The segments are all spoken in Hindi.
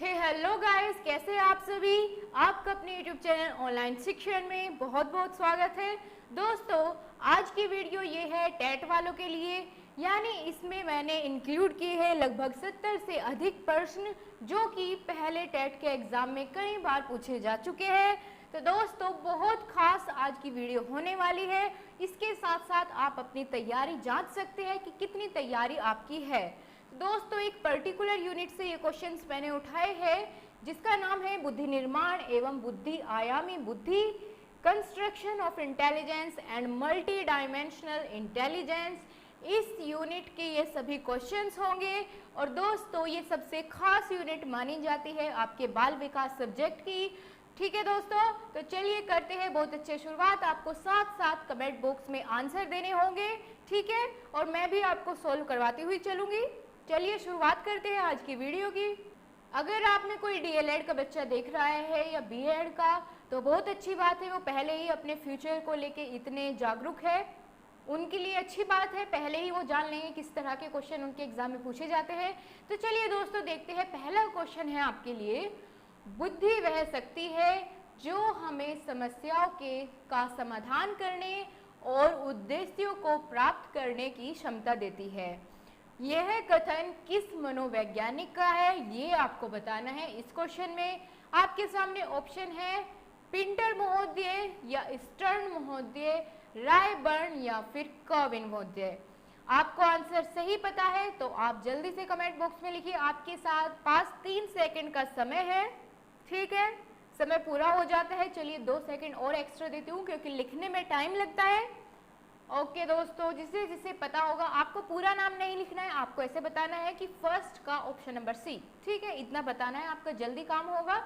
हेलो गाइस, कैसे हैं आप सभी। आपका अपने यूट्यूब चैनल ऑनलाइन शिक्षण में बहुत बहुत स्वागत है। दोस्तों, आज की वीडियो ये है टेट वालों के लिए, यानी इसमें मैंने इंक्लूड किए हैं लगभग 70 से अधिक प्रश्न जो कि पहले टेट के एग्जाम में कई बार पूछे जा चुके हैं। तो दोस्तों, बहुत खास आज की वीडियो होने वाली है। इसके साथ साथ आप अपनी तैयारी जांच सकते हैं कि कितनी तैयारी आपकी है। दोस्तों, एक पर्टिकुलर यूनिट से ये क्वेश्चंस मैंने उठाए हैं जिसका नाम है बुद्धि निर्माण एवं बुद्धि आयामी बुद्धि, construction of intelligence and multi dimensional intelligence. इस यूनिट के ये सभी क्वेश्चंस होंगे और दोस्तों ये सबसे खास यूनिट मानी जाती है आपके बाल विकास सब्जेक्ट की। ठीक है दोस्तों, तो चलिए करते हैं बहुत अच्छे शुरुआत। आपको साथ साथ कमेंट बॉक्स में आंसर देने होंगे, ठीक है, और मैं भी आपको सोल्व करवाती हुई चलूंगी। चलिए शुरुआत करते हैं आज की वीडियो की। अगर आप में कोई डीएलएड का बच्चा देख रहा है या बीएड का, तो बहुत अच्छी बात है, वो पहले ही अपने फ्यूचर को लेके इतने जागरूक है, उनके लिए अच्छी बात है। पहले ही वो जान लेंगे किस तरह के क्वेश्चन उनके एग्जाम में पूछे जाते हैं। तो चलिए दोस्तों देखते हैं। पहला क्वेश्चन है आपके लिए, बुद्धि वह शक्ति है जो हमें समस्याओं का समाधान करने और उद्देश्यों को प्राप्त करने की क्षमता देती है। यह कथन किस मनोवैज्ञानिक का है, ये आपको बताना है। इस क्वेश्चन में आपके सामने ऑप्शन है पिंटर महोदय या स्टर्न महोदय, रायबर्न या फिर कर्विन महोदय। आपको आंसर सही पता है तो आप जल्दी से कमेंट बॉक्स में लिखिए। आपके साथ पास 3 सेकंड का समय है, ठीक है, समय पूरा हो जाता है। चलिए 2 सेकंड और एक्स्ट्रा देती हूँ क्योंकि लिखने में टाइम लगता है। ओके दोस्तों, जिसे जिसे पता होगा, आपको पूरा नाम नहीं लिखना है, आपको ऐसे बताना है कि फर्स्ट का ऑप्शन नंबर सी, ठीक है, इतना बताना है, आपका जल्दी काम होगा।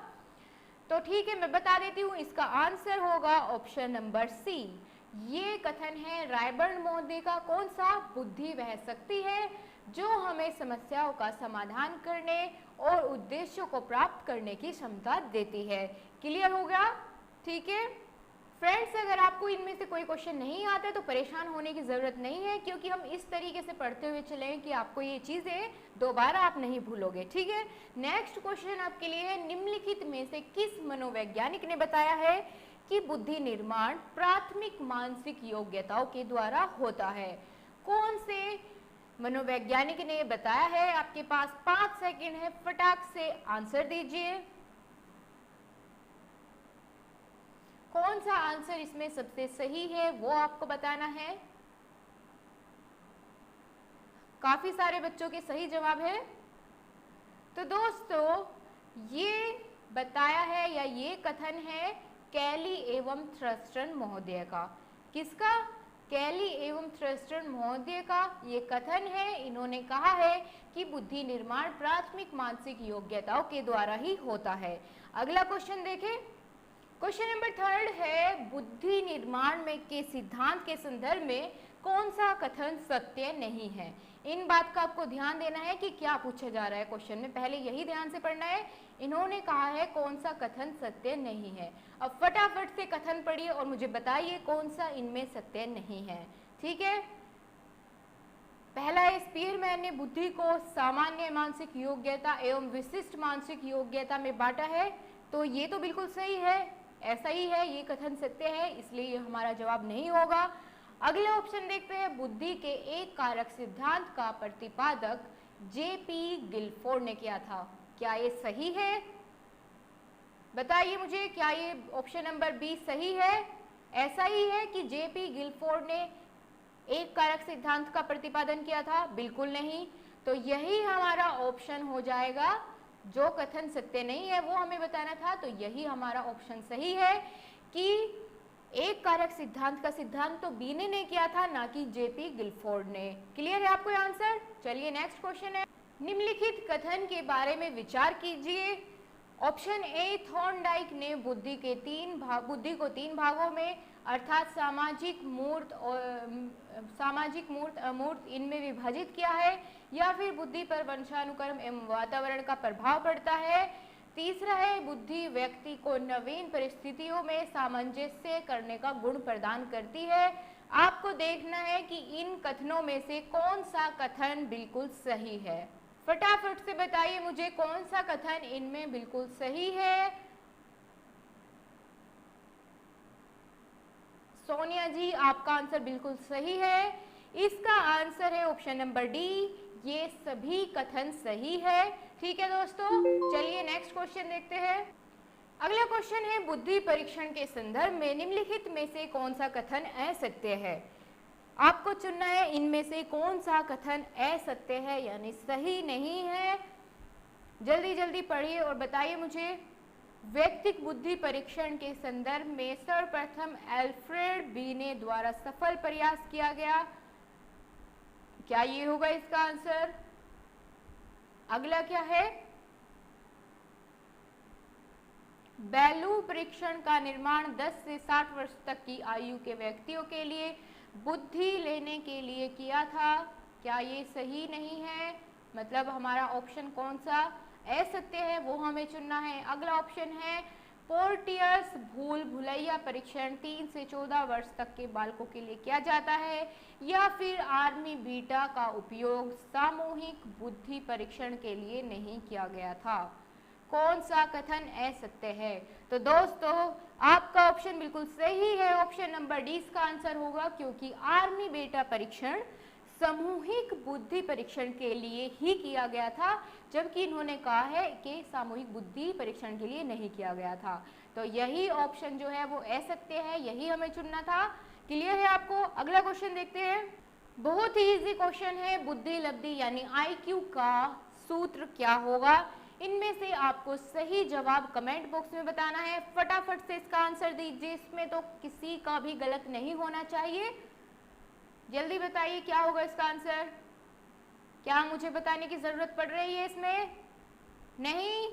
तो ठीक है, मैं बता देती हूँ, इसका आंसर होगा ऑप्शन नंबर सी। ये कथन है रायबर्न महोदय का। कौन सा? बुद्धि वह शक्ति है जो हमें समस्याओं का समाधान करने और उद्देश्यों को प्राप्त करने की क्षमता देती है। क्लियर हो गया? ठीक है फ्रेंड्स, अगर आपको इनमें से कोई क्वेश्चन नहीं आता तो परेशान होने की जरूरत नहीं है, क्योंकि हम इस तरीके से पढ़ते हुए चलेंगे कि आपको ये चीजें दोबारा आप नहीं भूलोगे। ठीक है, नेक्स्ट क्वेश्चन आपके लिए है, निम्नलिखित में से किस मनोवैज्ञानिक ने बताया है कि बुद्धि निर्माण प्राथमिक मानसिक योग्यताओं के द्वारा होता है? कौन से मनोवैज्ञानिक ने बताया है? आपके पास 5 सेकंड है, फटाक से आंसर दीजिए। कौन सा आंसर इसमें सबसे सही है वो आपको बताना है। काफी सारे बच्चों के सही जवाब है। तो दोस्तों, ये बताया है या ये कथन है कैली एवं थ्रस्टन महोदय का। किसका? कैली एवं थ्रस्टन महोदय का ये कथन है। इन्होंने कहा है कि बुद्धि निर्माण प्राथमिक मानसिक योग्यताओं के द्वारा ही होता है। अगला क्वेश्चन देखें। क्वेश्चन नंबर 3 है, बुद्धि निर्माण में के सिद्धांत के संदर्भ में कौन सा कथन सत्य नहीं है? इन बात का आपको ध्यान देना है कि क्या पूछा जा रहा है क्वेश्चन में, पहले यही ध्यान से पढ़ना है। इन्होंने कहा है कौन सा कथन सत्य नहीं है। अब फटाफट से कथन पढ़िए और मुझे बताइए कौन सा इनमें सत्य नहीं है। ठीक है, पहला है, स्पीयरमैन ने बुद्धि को सामान्य मानसिक योग्यता एवं विशिष्ट मानसिक योग्यता में बांटा है। तो ये तो बिल्कुल सही है, ऐसा ही है, ये कथन सत्य है, इसलिए ये हमारा जवाब नहीं होगा। अगले ऑप्शन देखते हैं, बुद्धि के एक कारक सिद्धांत का प्रतिपादक जेपी गिलफोर्ड ने किया था। क्या ये सही है? बताइए मुझे, क्या ये ऑप्शन नंबर बी सही है? ऐसा ही है कि जेपी गिलफोर्ड ने एक कारक सिद्धांत का प्रतिपादन किया था? बिल्कुल नहीं। तो यही हमारा ऑप्शन हो जाएगा। जो कथन सत्य नहीं है वो हमें बताना था, तो यही हमारा ऑप्शन सही है कि एक कारक सिद्धांत का सिद्धांत तो बी ने किया था, ना कि जेपी गिलफोर्ड ने। क्लियर है आपको आंसर? चलिए नेक्स्ट क्वेश्चन है, निम्नलिखित कथन के बारे में विचार कीजिए। ऑप्शन ए, थॉर्नडाइक ने बुद्धि को 3 भागों में अर्थात सामाजिक, मूर्त और अमूर्त इनमें विभाजित किया है, या फिर बुद्धि पर वंशानुक्रम एवं वातावरण का प्रभाव पड़ता है। तीसरा है, बुद्धि व्यक्ति को नवीन परिस्थितियों में सामंजस्य करने का गुण प्रदान करती है। आपको देखना है कि इन कथनों में से कौन सा कथन बिल्कुल सही है। फटाफट से बताइए मुझे कौन सा कथन इनमें बिल्कुल सही है। सोनिया जी, आपका आंसर बिल्कुल सही है। इसका आंसर है ऑप्शन नंबर डी, ये सभी कथन सही है। ठीक है दोस्तों, चलिए नेक्स्ट क्वेश्चन देखते हैं। अगला क्वेश्चन है, बुद्धि परीक्षण के संदर्भ में निम्नलिखित में से कौन सा कथन असत्य है। आपको चुनना है इनमें से कौन सा कथन असत्य है यानी सही नहीं है। जल्दी जल्दी पढ़िए और बताइए मुझे। व्यक्तिक बुद्धि परीक्षण के संदर्भ में सर्वप्रथम अल्फ्रेड बीने द्वारा सफल प्रयास किया गया, क्या ये होगा इसका आंसर। अगला क्या है, बेलू परीक्षण का निर्माण 10 से 60 वर्ष तक की आयु के व्यक्तियों के लिए बुद्धि लेने के लिए किया था, क्या ये सही नहीं है। मतलब हमारा ऑप्शन कौन सा असत्य है वो हमें चुनना है। अगला ऑप्शन है, पोर्टियर्स भूल भुलैया परीक्षण 3 से 14 वर्ष तक के बालकों के लिए किया जाता है, या फिर आर्मी बीटा का उपयोग सामूहिक बुद्धि परीक्षण के लिए नहीं किया गया था। कौन सा कथन असत्य है। तो दोस्तों आपका ऑप्शन बिल्कुल सही है, ऑप्शन नंबर डी इसका आंसर होगा, क्योंकि आर्मी बेटा परीक्षण सामूहिक बुद्धि परीक्षण के लिए ही किया गया था, जबकि इन्होंने कहा है कि सामूहिक बुद्धि परीक्षण के लिए नहीं किया गया था। तो यही ऑप्शन जो है वो असत्य है, यही हमें चुनना था। क्लियर है आपको। अगला क्वेश्चन देखते हैं। बहुत ही इजी क्वेश्चन है, बुद्धि लब्धि यानी IQ का सूत्र क्या होगा। इनमें से आपको सही जवाब कमेंट बॉक्स में बताना है। फटाफट से इसका आंसर दीजिए, इसमें तो किसी का भी गलत नहीं होना चाहिए। जल्दी बताइए क्या होगा इसका आंसर। क्या मुझे बताने की जरूरत पड़ रही है इसमें? नहीं,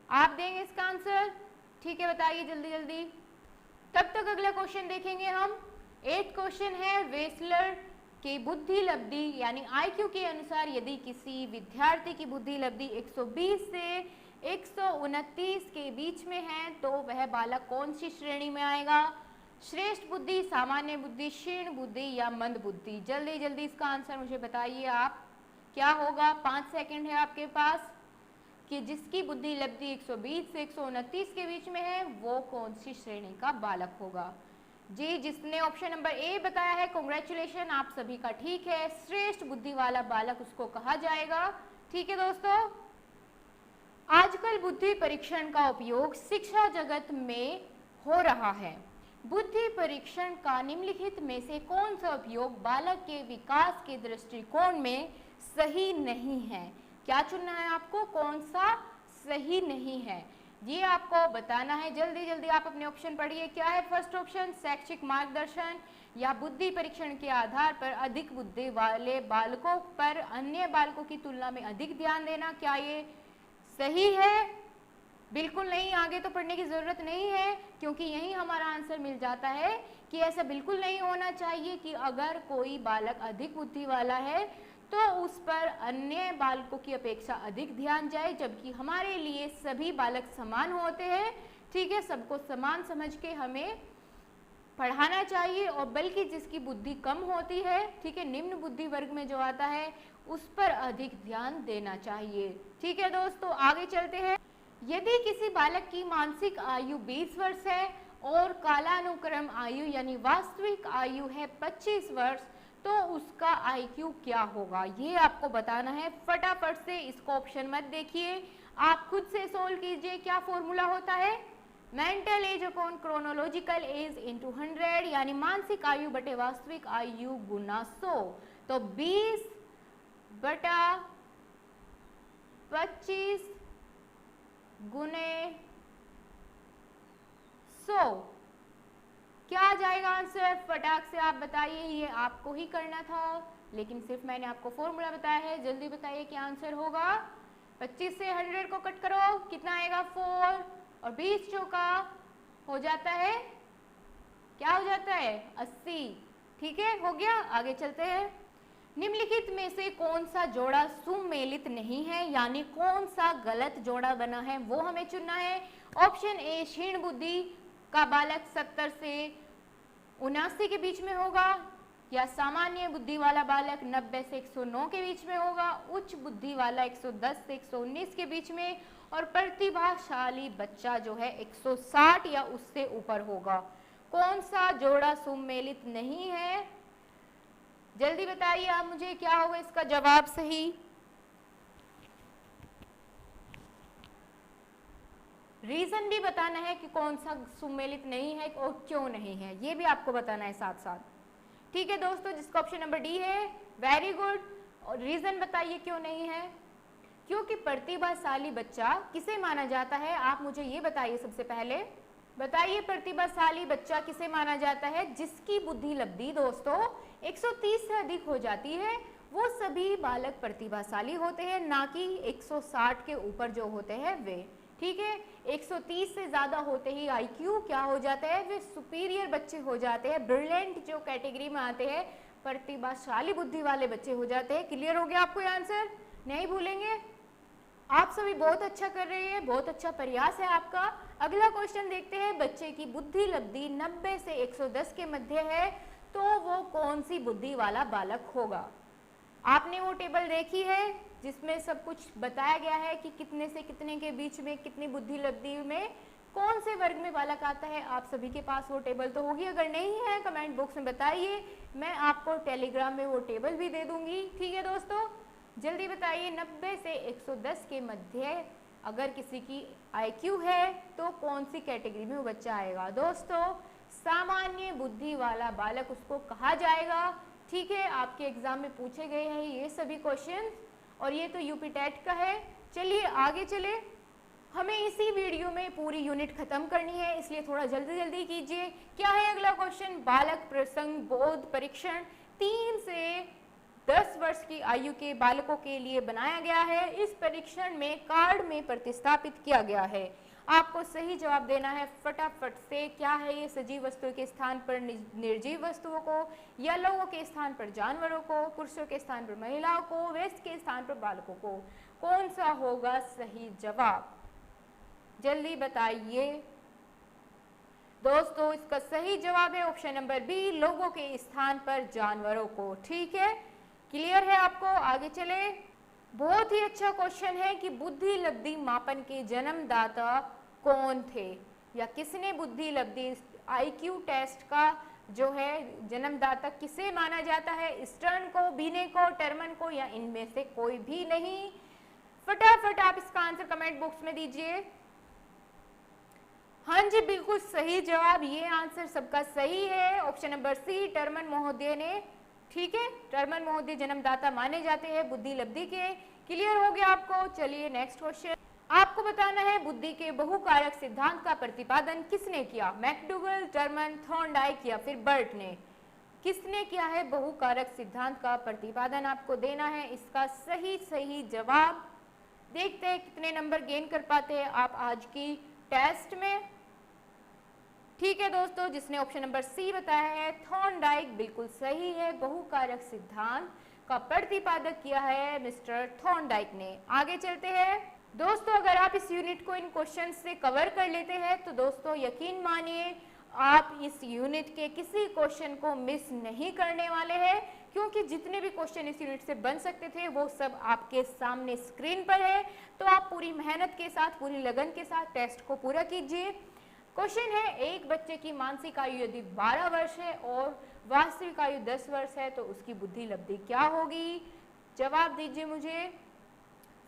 आप देंगे इसका आंसर। ठीक है, बताइए जल्दी जल्दी। तब तक अगला क्वेश्चन देखेंगे हम। 8th क्वेश्चन है, वेसलर की बुद्धि लब्धि यानी IQ के अनुसार यदि किसी विद्यार्थी की बुद्धि लब्धि 120 से 129 के बीच में है तो वह बालक कौन सी श्रेणी में आएगा। श्रेष्ठ बुद्धि, सामान्य बुद्धि, क्षीण बुद्धि या मंद बुद्धि। जल्दी जल्दी इसका आंसर मुझे बताइए आप, क्या होगा। 5 सेकंड है आपके पास कि जिसकी बुद्धि लब्धि 120 से 129 के बीच में है वो कौन सी श्रेणी का बालक होगा। जी, जिसने ऑप्शन नंबर ए बताया है कांग्रेचुलेशन, आप सभी का ठीक है। श्रेष्ठ बुद्धि वाला बालक उसको कहा जाएगा। ठीक है दोस्तों, आजकल बुद्धि परीक्षण का उपयोग शिक्षा जगत में हो रहा है। बुद्धि परीक्षण का निम्नलिखित में से कौन सा उपयोग बालक के विकास के दृष्टिकोण में सही नहीं है। क्या चुनना है आपको, कौन सा सही नहीं है ये आपको बताना है। जल्दी जल्दी आप अपने ऑप्शन पढ़िए। क्या है फर्स्ट ऑप्शन, शैक्षिक मार्गदर्शन या बुद्धि परीक्षण के आधार पर अधिक बुद्धि वाले बालकों पर अन्य बालकों की तुलना में अधिक ध्यान देना, क्या ये सही है। बिल्कुल नहीं, आगे तो पढ़ने की जरूरत नहीं है, क्योंकि यही हमारा आंसर मिल जाता है कि ऐसा बिल्कुल नहीं होना चाहिए कि अगर कोई बालक अधिक बुद्धि वाला है तो उस पर अन्य बालकों की अपेक्षा अधिक ध्यान जाए, जबकि हमारे लिए सभी बालक समान होते हैं। ठीक है, सबको समान समझ के हमें पढ़ाना चाहिए, और बल्कि जिसकी बुद्धि कम होती है, ठीक है, निम्न बुद्धि वर्ग में जो आता है, उस पर अधिक ध्यान देना चाहिए। ठीक है दोस्तों, आगे चलते हैं। यदि किसी बालक की मानसिक आयु 20 वर्ष है और कालानुक्रम आयु यानी वास्तविक आयु है 25 वर्ष, तो उसका IQ क्या होगा, ये आपको बताना है। फटाफट से इसको ऑप्शन मत देखिए, आप खुद से सोल्व कीजिए। क्या फॉर्मूला होता है, mental as upon chronological age into 100 यानी मानसिक आयु बटे वास्तविक आयु गुना 100। तो 20 बटा 25 गुने 100 क्या आ जाएगा आंसर। फटाक से आप बताइए, ये आपको ही करना था, लेकिन सिर्फ मैंने आपको फॉर्मूला बताया है। जल्दी बताइए क्या आंसर होगा। 25 से 100 को कट करो, कितना आएगा 4, और 20 चौका हो जाता है, क्या हो जाता है 80। ठीक है, हो गया। आगे चलते हैं। निम्नलिखित में से कौन सा जोड़ा सुमेलित नहीं है, यानी कौन सा गलत जोड़ा बना है वो हमें चुनना है। ऑप्शन ए, क्षीण बुद्धि का बालक 70 से 79 के बीच में होगा। या सामान्य बुद्धि वाला बालक 90 से 109 के बीच में होगा, उच्च बुद्धि वाला 110 से 119 के बीच में, और प्रतिभाशाली बच्चा जो है 160 या उससे ऊपर होगा। कौन सा जोड़ा सुमेलित नहीं है? जल्दी बताइए आप मुझे, क्या होगा इसका जवाब सही? रीजन भी बताना है कि कौन सा सुमेलित नहीं है और क्यों नहीं है, ये भी आपको बताना है साथ साथ। ठीक है दोस्तों, जिसका ऑप्शन नंबर डी है, वेरी गुड। और रीजन बताइए क्यों नहीं है? क्योंकि प्रतिभाशाली बच्चा किसे माना जाता है? आप मुझे ये बताइए, सबसे पहले बताइए प्रतिभाशाली बच्चा किसे माना जाता है? जिसकी बुद्धि लब्धि दोस्तों 130 से अधिक हो जाती है, वो सभी बालक प्रतिभाशाली होते हैं, ना कि 160 के ऊपर जो होते हैं वे। ठीक है, 130 से ज्यादा होते ही आईक्यू क्या हो जाता है? वे सुपीरियर बच्चे हो जाते हैं, ब्रिलियंट जो कैटेगरी में आते हैं, प्रतिभाशाली बुद्धि वाले बच्चे हो जाते हैं। क्लियर हो गया आपको ये आंसर? नहीं भूलेंगे। आप सभी बहुत अच्छा कर रहे हैं, बहुत अच्छा प्रयास है आपका। अगला क्वेश्चन देखते हैं। बच्चे की बुद्धि लब्धि 90 से 110 के मध्य है, तो वो कौन सी बुद्धि वाला बालक होगा? आपने वो टेबल देखी है जिसमें सब कुछ बताया गया है कि कितने से कितने के बीच में कितनी बुद्धि लब्धि में कौन से वर्ग में बालक आता है। आप सभी के पास वो टेबल तो होगी, अगर नहीं है कमेंट बॉक्स में बताइए, मैं आपको टेलीग्राम में वो टेबल भी दे दूंगी। ठीक है दोस्तों, जल्दी बताइए 90 से 110 के मध्य अगर किसी की आईक्यू है तो कौन सी कैटेगरी में वो बच्चा आएगा? दोस्तों सामान्य बुद्धि वाला बालक उसको कहा जाएगा। ठीक है, आपके एग्जाम में पूछे गए हैं ये सभी क्वेश्चन, और ये तो यूपी टेट का है। चलिए आगे चले, हमें इसी वीडियो में पूरी यूनिट खत्म करनी है, इसलिए थोड़ा जल्दी जल्दी कीजिए। क्या है अगला क्वेश्चन? बालक प्रसंग बोध परीक्षण 3 से 10 वर्ष की आयु के बालकों के लिए बनाया गया है। इस परीक्षण में कार्ड में प्रतिस्थापित किया गया है। आपको सही जवाब देना है फटाफट से। क्या है ये? सजीव वस्तुओं के स्थान पर निर्जीव वस्तुओं को, या लोगों के स्थान पर जानवरों को, पुरुषों के स्थान पर महिलाओं को, वेस्ट के स्थान पर बालकों को। कौन सा होगा सही जवाब? जल्दी बताइए दोस्तों। इसका सही जवाब है ऑप्शन नंबर बी, लोगों के स्थान पर जानवरों को। ठीक है, क्लियर है आपको? आगे चले। बहुत ही अच्छा क्वेश्चन है कि बुद्धि लब्धि मापन के जन्मदाता कौन थे, या किसने बुद्धि लब्धि आईक्यू टेस्ट का जो है जन्मदाता किसे माना जाता है? स्टर्न को, बिने को, टर्मन को, या इनमें से कोई भी नहीं? फटाफट आप इसका आंसर कमेंट बॉक्स में दीजिए। हाँ जी, बिल्कुल सही जवाब, ये आंसर सबका सही है। ऑप्शन नंबर सी, टर्मन महोदय ने। ठीक है, टर्मन महोदय जन्मदाता माने जाते हैं बुद्धि लब्धि के। क्लियर हो गया आपको? चलिए नेक्स्ट क्वेश्चन। आपको बताना है बुद्धि के बहुकारक सिद्धांत का प्रतिपादन किसने किया? मैकडूगल, टर्मन, थॉर्नडाइक, या फिर बर्ट ने? किसने किया है बहुकारक सिद्धांत का प्रतिपादन? आपको देना है इसका सही जवाब। देखते हैं कितने नंबर गेन कर पाते हैं आप आज की टेस्ट में। ठीक है दोस्तों, जिसने ऑप्शन नंबर सी बताया है थॉर्नडाइक, बिल्कुल सही है। बहुकारक सिद्धांत का प्रतिपादक किया है मिस्टर थॉर्नडाइक ने। आगे चलते हैं दोस्तों। अगर आप इस यूनिट को इन क्वेश्चन से कवर कर लेते हैं तो दोस्तों यकीन मानिए आप इस यूनिट के किसी क्वेश्चन को मिस नहीं करने वाले हैं, क्योंकि जितने भी क्वेश्चन इस यूनिट से बन सकते थे वो सब आपके सामने स्क्रीन पर है। तो आप पूरी मेहनत के साथ, पूरी लगन के साथ टेस्ट को पूरा कीजिए। क्वेश्चन है, एक बच्चे की मानसिक आयु यदि 12 वर्ष है और वास्तविक आयु 10 वर्ष है तो उसकी बुद्धि लब्धि क्या होगी? जवाब दीजिए मुझे।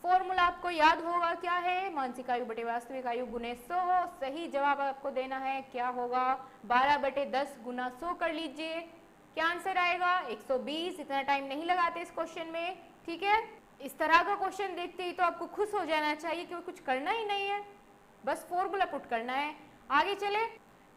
फॉर्मूला आपको याद होगा, क्या है? मानसिक आयु बटे वास्तविक आयु गुने 100। सही जवाब आपको देना है, क्या होगा? 12 बटे 10 गुना 100 कर लीजिए। क्या आंसर आएगा? 120। इतना टाइम नहीं लगाते इस क्वेश्चन में। ठीक है, इस तरह का क्वेश्चन देखते ही तो आपको खुश हो जाना चाहिए कि कुछ करना ही नहीं है, बस फॉर्मूला पुट करना है। आगे चले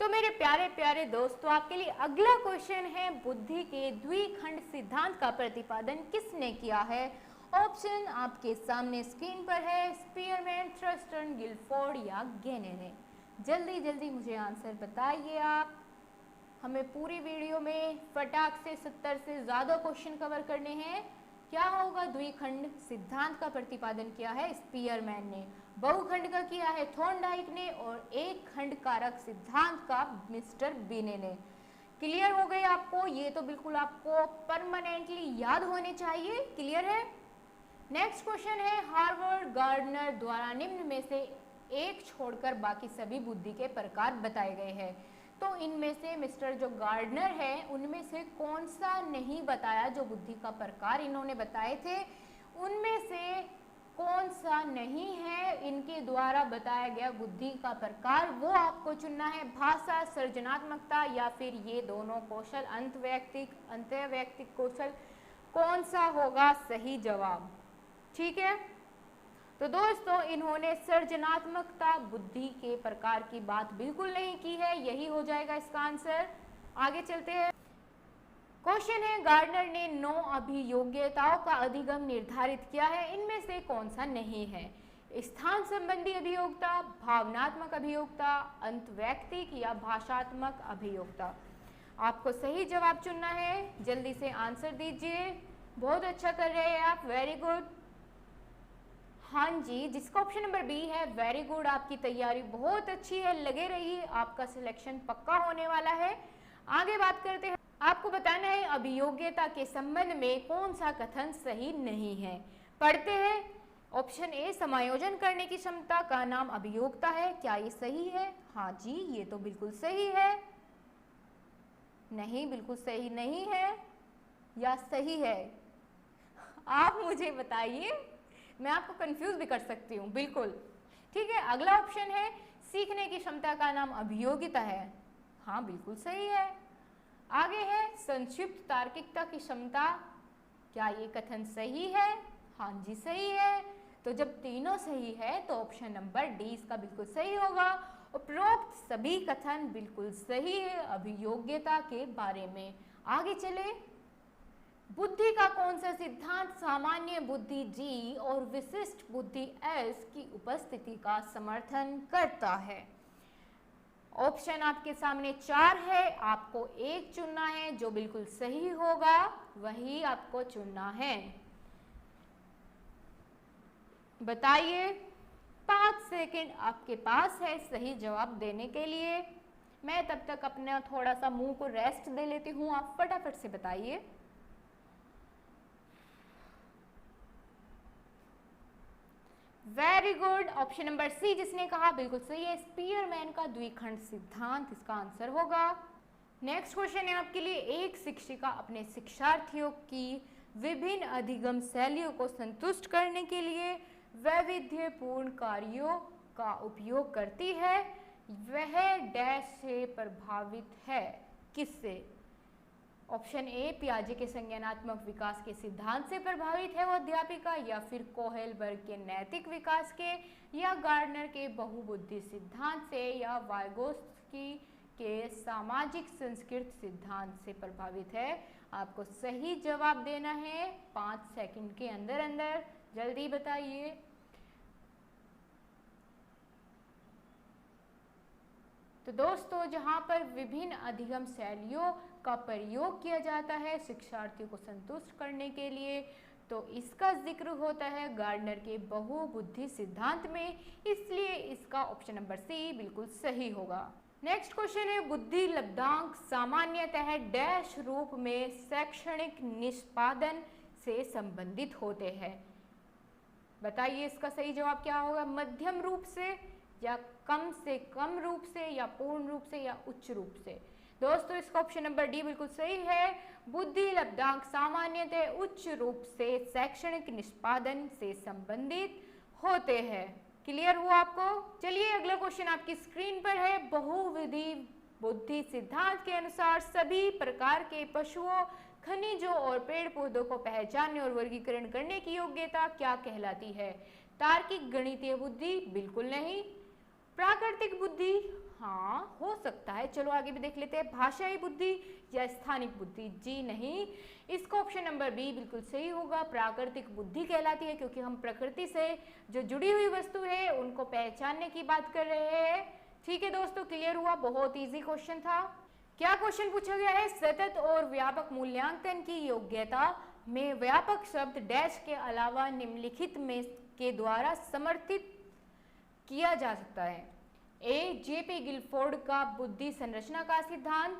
तो मेरे प्यारे प्यारे दोस्तों, आपके लिए अगला क्वेश्चन है, बुद्धि के द्विखंड सिद्धांत का प्रतिपादन किसने किया है? ऑप्शन आपके सामने स्क्रीन पर है, स्पीयरमैन, थ्रस्टन, गिलफोर्ड, या गेने ने। जल्दी जल्दी मुझे आंसर बताइए आप। हमें पूरी वीडियो में फटाक से 70 से ज्यादा क्वेश्चन कवर करने हैं। क्या होगा? द्विखंड सिद्धांत का प्रतिपादन किया है स्पीयरमैन ने, बहुखंड का किया है थॉर्नडाइक ने, और एक खंड कारक सिद्धांत का मिस्टर बिने ने। क्लियर हो गए आपको? ये तो बिल्कुल आपको परमानेंटली याद होने चाहिए। क्लियर है? नेक्स्ट क्वेश्चन है, हार्वर्ड गार्डनर द्वारा निम्न में से एक छोड़कर बाकी सभी बुद्धि के प्रकार बताए गए हैं। तो इनमें से मिस्टर जो गार्डनर है उनमें से कौन सा नहीं बताया? जो बुद्धि का प्रकार इन्होंने बताए थे उनमें से कौन सा नहीं है इनके द्वारा बताया गया बुद्धि का प्रकार, वो आपको चुनना है। भाषा, सृजनात्मकता या फिर ये दोनों कौशल, अंतर्वैयक्तिक कौशल, कौन सा होगा सही जवाब? ठीक है, तो दोस्तों इन्होंने सृजनात्मकता बुद्धि के प्रकार की बात बिल्कुल नहीं की है, यही हो जाएगा इसका आंसर। आगे चलते हैं। क्वेश्चन है, गार्डनर ने 9 अभियोग्यताओं का अधिगम निर्धारित किया है, इनमें से कौन सा नहीं है? स्थान संबंधी अभियोक्ता, भावनात्मक अभियोक्ता, अंतवैयक्तिक या भाषात्मक अभियोक्ता? आपको सही जवाब चुनना है, जल्दी से आंसर दीजिए। बहुत अच्छा कर रहे हैं आप, वेरी गुड। हाँ जी, जिसका ऑप्शन नंबर बी है, वेरी गुड, आपकी तैयारी बहुत अच्छी है, लगे रहिए, आपका सिलेक्शन पक्का होने वाला है। आगे बात करते हैं। आपको बताना है अभियोग्यता के संबंध में कौन सा कथन सही नहीं है। पढ़ते हैं। ऑप्शन ए, समायोजन करने की क्षमता का नाम अभियोक्ता है, क्या ये सही है? हाँ जी, ये तो बिल्कुल सही है। नहीं, बिल्कुल सही नहीं है या सही है? आप मुझे बताइए, मैं आपको कंफ्यूज भी कर सकती हूँ। बिल्कुल ठीक है। अगला ऑप्शन है, सीखने की क्षमता का नाम अभियोगिता है। हाँ, बिल्कुल सही है। आगे है, संक्षिप्त तार्किकता की क्षमता, क्या ये कथन सही है? हाँ जी, सही है। तो जब तीनों सही है तो ऑप्शन नंबर डी इसका बिल्कुल सही होगा। उपरोक्त सभी कथन बिल्कुल सही है अभियोग्यता के बारे में। आगे चले। बुद्धि का कौन सा सिद्धांत सामान्य बुद्धि जी और विशिष्ट बुद्धि एस की उपस्थिति का समर्थन करता है? ऑप्शन आपके सामने 4 है, आपको एक चुनना है, जो बिल्कुल सही होगा वही आपको चुनना है। बताइए, 5 सेकंड आपके पास है सही जवाब देने के लिए। मैं तब तक अपना थोड़ा सा मुंह को रेस्ट दे लेती हूँ, आप फटाफट से बताइए। Very good, option number C जिसने कहा बिल्कुल सही है, स्पीयरमैन का द्विखंड सिद्धांत इसका आंसर होगा। नेक्स्ट क्वेश्चन है आपके लिए, एक शिक्षिका अपने शिक्षार्थियों की विभिन्न अधिगम शैलियों को संतुष्ट करने के लिए वैविध्यपूर्ण कार्यों का उपयोग करती है, वह डैश से प्रभावित है, किससे? ऑप्शन ए, पियाजे के संज्ञानात्मक विकास के सिद्धांत से प्रभावित है वो अध्यापिका, या फिर कोहेलबर्ग के नैतिक विकास के, या गार्डनर के बहुबुद्धि सिद्धांत से, या वाइगोत्स्की के सामाजिक संस्कृत सिद्धांत से प्रभावित है। आपको सही जवाब देना है 5 सेकंड के अंदर अंदर, जल्दी बताइए। तो दोस्तों, जहाँ पर विभिन्न अधिगम शैलियों का प्रयोग किया जाता है शिक्षार्थियों को संतुष्ट करने के लिए, तो इसका जिक्र होता है गार्डनर के बहुबुद्धि सिद्धांत में, इसलिए इसका ऑप्शन नंबर सी बिल्कुल सही होगा। नेक्स्ट क्वेश्चन है, बुद्धि लब्धांक सामान्यतः डैश रूप में शैक्षणिक निष्पादन से संबंधित होते हैं। बताइए इसका सही जवाब क्या होगा? मध्यम रूप से, या कम से कम रूप से, या पूर्ण रूप से, या उच्च रूप से? दोस्तों, इसका ऑप्शन नंबर डी बिल्कुल सही है। बुद्धि लब्धांक सामान्यतः उच्च रूप से शैक्षणिक निष्पादन से संबंधित होते हैं। क्लियर हुआ आपको? चलिए अगला क्वेश्चन आपकी स्क्रीन पर है। बहुविधि बुद्धि सिद्धांत के अनुसार सभी प्रकार के पशुओं, खनिजों और पेड़ पौधों को पहचानने और वर्गीकरण करने की योग्यता क्या कहलाती है? तार्किक गणितीय बुद्धि? बिल्कुल नहीं। प्राकृतिक बुद्धि? हाँ, हो सकता है, चलो आगे भी देख लेते हैं। भाषाई बुद्धि या स्थानिक बुद्धि? जी नहीं, इसका ऑप्शन नंबर बी बिल्कुल सही होगा, प्राकृतिक बुद्धि कहलाती है, क्योंकि हम प्रकृति से जो जुड़ी हुई वस्तु है उनको पहचानने की बात कर रहे हैं। ठीक है दोस्तों, क्लियर हुआ? बहुत इजी क्वेश्चन था। क्या क्वेश्चन पूछा गया है? सतत और व्यापक मूल्यांकन की योग्यता में व्यापक शब्द डैश के अलावा निम्नलिखित में के द्वारा समर्थित किया जा सकता है। ए, जेपी गिलफोर्ड का बुद्धि संरचना का सिद्धांत,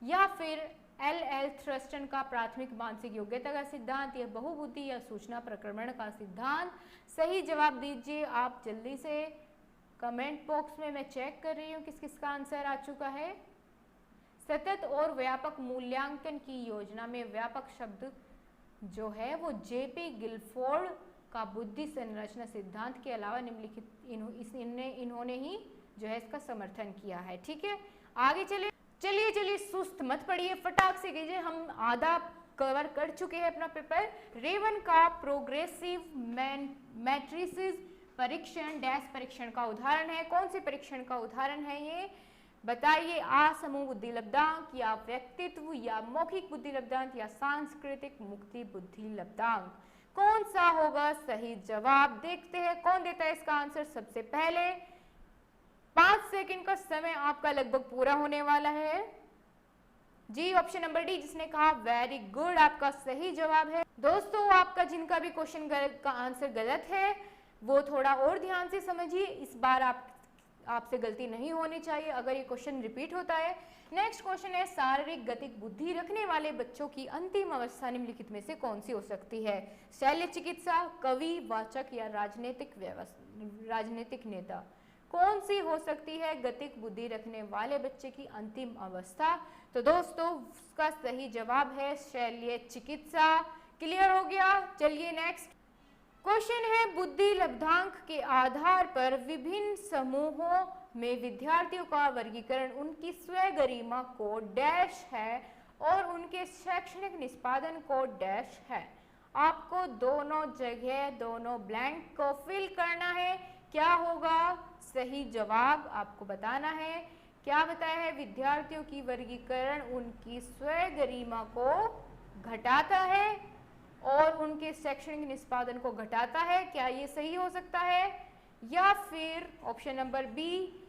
या फिर एल थ्रस्टन का प्राथमिक मानसिक योग्यता का सिद्धांत, या बहुबुद्धि या सूचना प्रक्रमण का सिद्धांत? सही जवाब दीजिए आप जल्दी से कमेंट बॉक्स में। मैं चेक कर रही हूँ किस किस का आंसर आ चुका है। सतत और व्यापक मूल्यांकन की योजना में व्यापक शब्द जो है वो जेपी गिलफोर्ड का बुद्धि संरचना सिद्धांत के अलावा निम्नलिखित इन्होंने ही जो है इसका समर्थन किया है। ठीक है, आगे चलिए सुस्त मत पड़िए, फटाक से कीजिए, हम आधा कवर कर चुके हैं अपना पेपर। रेवन का प्रोग्रेसिव मैट्रिसेस परीक्षण डैश परीक्षण का उदाहरण है। कौन से परीक्षण का उदाहरण है ये बताइए? समूह बुद्धि लब्धांक, या व्यक्तित्व, या मौखिक बुद्धि लब्धांक, या सांस्कृतिक मुक्ति बुद्धि लब्धांक? कौन सा होगा सही जवाब? देखते हैं कौन देता है इसका आंसर सबसे पहले। 5 सेकंड का समय आपका लगभग पूरा होने वाला है। जी, ऑप्शन नंबर डी जिसने कहा वेरी गुड, आपका सही जवाब है। दोस्तों, आपका जिनका भी क्वेश्चन का आंसर गलत है वो थोड़ा और ध्यान से समझिए, इस बार आपसे गलती नहीं होनी चाहिए अगर ये क्वेश्चन रिपीट होता है। नेक्स्ट क्वेश्चन है, शारीरिक गतिक बुद्धि रखने वाले बच्चों की अंतिम अवस्था निम्नलिखित में से कौन सी हो सकती है? शल्य चिकित्सा, कवि, वाचक, या राजनीतिक नेता? कौन सी हो सकती है गतिक बुद्धि रखने वाले बच्चे की अंतिम अवस्था? तो दोस्तों उसका सही जवाब है शल्य चिकित्सा। क्लियर हो गया? चलिए नेक्स्ट क्वेश्चन है, बुद्धि लब्धांक के आधार पर विभिन्न समूहों में विद्यार्थियों का वर्गीकरण उनकी स्वगरिमा को डैश है और उनके शैक्षणिक निष्पादन को डैश है। आपको दोनों जगह दोनों ब्लैंक को फिल करना है। क्या होगा सही जवाब आपको बताना है। क्या बताया है? विद्यार्थियों की वर्गीकरण उनकी स्वगरिमा को घटाता है और उनके शैक्षणिक निष्पादन को घटाता है। क्या ये सही हो सकता है? या फिर ऑप्शन नंबर बी